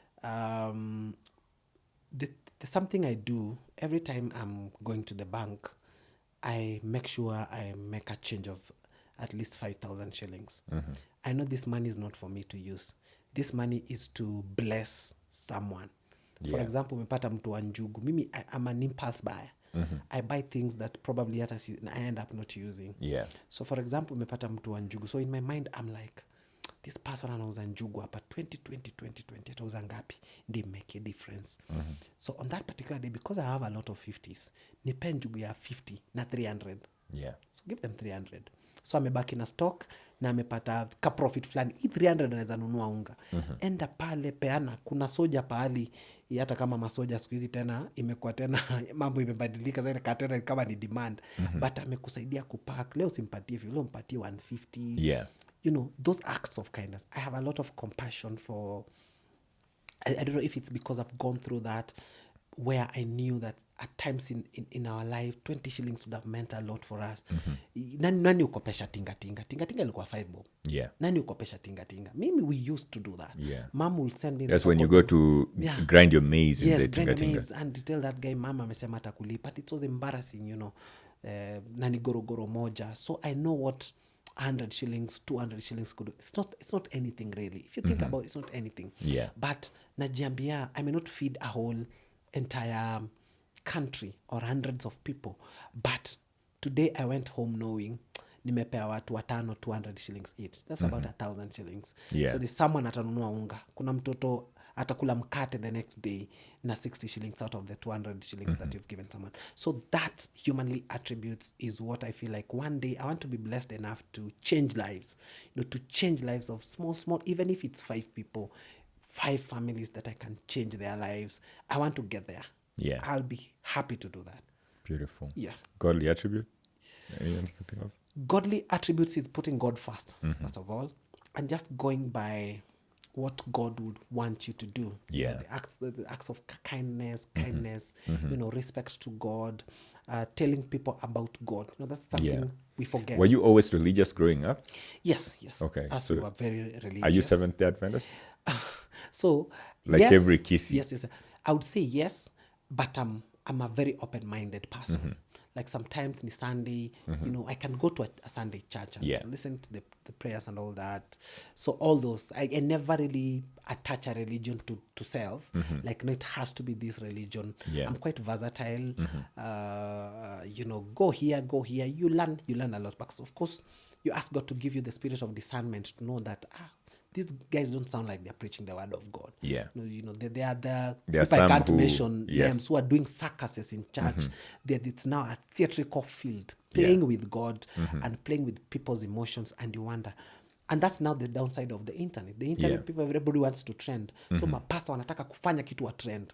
There's something I do every time I'm going to the bank. I make sure I make a change of at least 5,000 shillings. I know this money is not for me to use. This money is to bless someone. For example, umepata mtu wa njugu. Mimi, I'm an impulse buyer. I buy things that probably I end up not using. So for example, umepata mtu wa njugu. So in my mind, I'm like, this person anauza njugu hapa 20 atauza ngapi? They make a difference. So on that particular day, because I have a lot of 50s, nipe njugu ya 50 na 300. So give them 300. So amebaki na stock na amepata ka profit fulani. Hii 300 anaweza nunua unga. Enda pale peana. Kuna soja pahali, hata kama masoja siku hizi tena imekuwa tena mambo imebadilika sasa tena kama ni demand. But amekusaidia kupack. Leo simpatie 50, leo mpatie 150. You know, those acts of kindness. I have a lot of compassion for, I don't know if it's because I've gone through that, where I knew that at times in our life 20 shillings would have meant a lot for us. Nani ukopesha tinga ilikuwa 5 bob. Nani ukopesha tinga mimi, we used to do that. Mom will send me, that's when you go to grind your maize in the grind tinga. maize, and tell that guy mama amesema atakulipa. But it was embarrassing, you know. Nani gorogoro moja. So I know what 100 shillings, 200 shillings could do. It's not anything really. If you think about it, it's not anything. But najiambia, I may not feed a whole entire country or hundreds of people, but today I went home knowing nimepea watu watano 200 shillings each. That's about 1,000 shillings. So there's someone atanunua unga. Kuna mtoto atakula mkate the next day na 60 shillings out of the 200 shillings that you've given someone. So that humanly attributes is what I feel like one day I want to be blessed enough to change lives. You know, to change lives of small, even if it's 5 people, 5 families that I can change their lives. I want to get there. I'll be happy to do that. Beautiful. Godly attribute? Anything you can think of? Godly attributes is putting God first, first of all, and just going by what God would want you to do. You know, the acts of kindness, you know, respect to God, telling people about God. You know, that's something we forget. Were you always religious growing up? Yes. Okay. As we were very religious. Are you Seventh-day Adventist? So, like yes, every Mkisii? Yes. I would say yes, but I'm a very open-minded person. like sometimes ni Sunday, you know, I can go to a Sunday church and listen to the prayers and all that. So all those, I never really attach a religion to self. Like, no, it has to be this religion. I'm quite versatile. You know, go here, you learn a lot. Because of course, you ask God to give you the spirit of discernment to know that, these guys don't sound like they're preaching the word of God. Yeah. You know, they are the people I can't mention names who are doing circuses in church. It's now a theatrical field, playing with God and playing with people's emotions, and you wonder. And that's now the downside of the internet. The internet, people, everybody wants to trend. So my pastor wanataka kufanya kitu wa trend.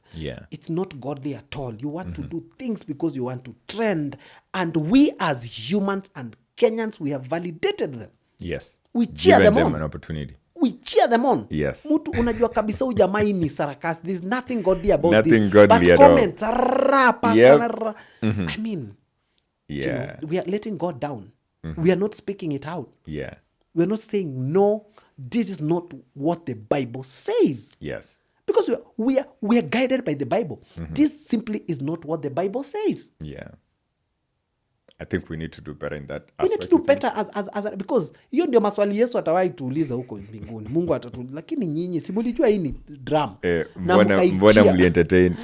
It's not godly at all. You want to do things because you want to trend. And we as humans and Kenyans, we have validated them. Yes. We cheer them on. An opportunity. We cheer them on. Yes. Mutu unajua kabisa ujamai ni sarcastic. There's nothing godly about nothing this. Godly but comments, I mean, you know, we are letting God down. We are not speaking it out. We are not saying, no, this is not what the Bible says. Yes. Because we are guided by the Bible. This simply is not what the Bible says. I think we need to do better in that aspect. We need to do better as because hiyo ndio maswali Yesu atawahi tuuliza huko mbinguni. Mungu atatuuliza, lakini nyinyi si mlijua hii ni drama. Mbona mli-entertain?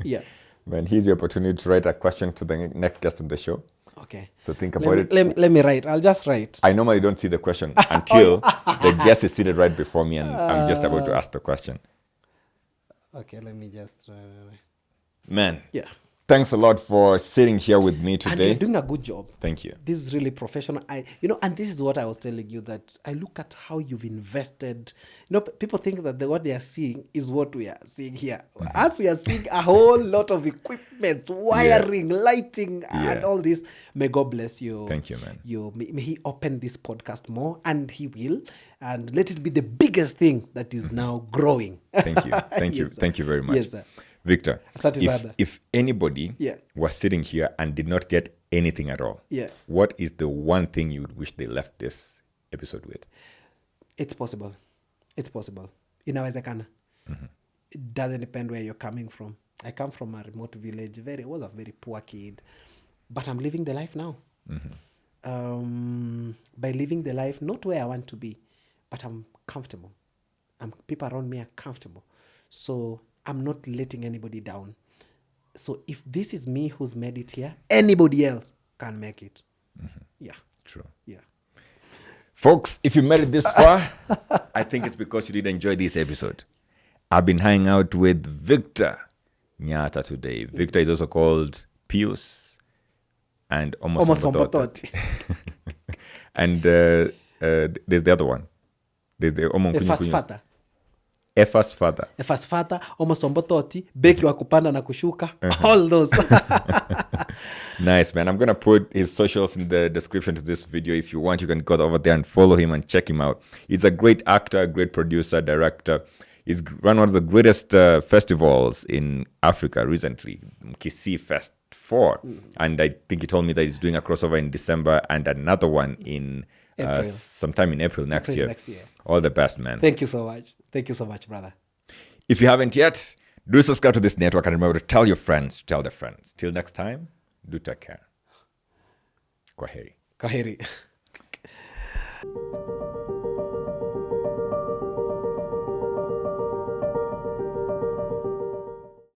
Yeah. Man, here's your opportunity to write a question to the next guest on the show. Okay. So think about it. Let me write. I'll just write. I normally don't see the question until the guest is seated right before me and I'm just about to ask the question. Okay, let me just Man. Yeah. Thanks a lot for sitting here with me today. And you're doing a good job. Thank you. This is really professional. And this is what I was telling you, that I look at how you've invested. You know, people think that what they are seeing is what we are seeing here. As we are seeing a whole lot of equipment, wiring, lighting, and all this. May God bless you. Thank you, man. May He open this podcast more, and He will. And let it be the biggest thing that is now growing. Thank you. Thank you. Thank you very much. Yes, sir. Victor, if anybody was sitting here and did not get anything at all, what is the one thing you would wish they left this episode with? It's possible. It's possible. Inawezekana. It doesn't depend where you're coming from. I come from a remote village. Was a very poor kid. But I'm living the life now. By living the life, not where I want to be, but I'm comfortable. People around me are comfortable. So I'm not letting anybody down. So if this is me who's made it here, anybody else can make it. Yeah. True. Yeah. Folks, if you made it this far, I think it's because you did enjoy this episode. I've been hanging out with Victor Nyaata today. Victor is also called Pius and Omosombototi. And there's the other one. There's the Omonkunyukunyus. Effa's father, Omosombototi, Beki wa kupanda na kushuka, all those. Nice, man. I'm going to put his socials in the description to this video. If you want, you can go over there and follow him and check him out. He's a great actor, great producer, director. He's run one of the greatest festivals in Africa recently, Mkisii Fest 4. And I think he told me that he's doing a crossover in December and another one in sometime in April next year. All the best, man. Thank you so much. Thank you so much, brother. If you haven't yet, do subscribe to this network and remember to tell your friends to tell their friends. Till next time, do take care. Kwaheri. Kwaheri.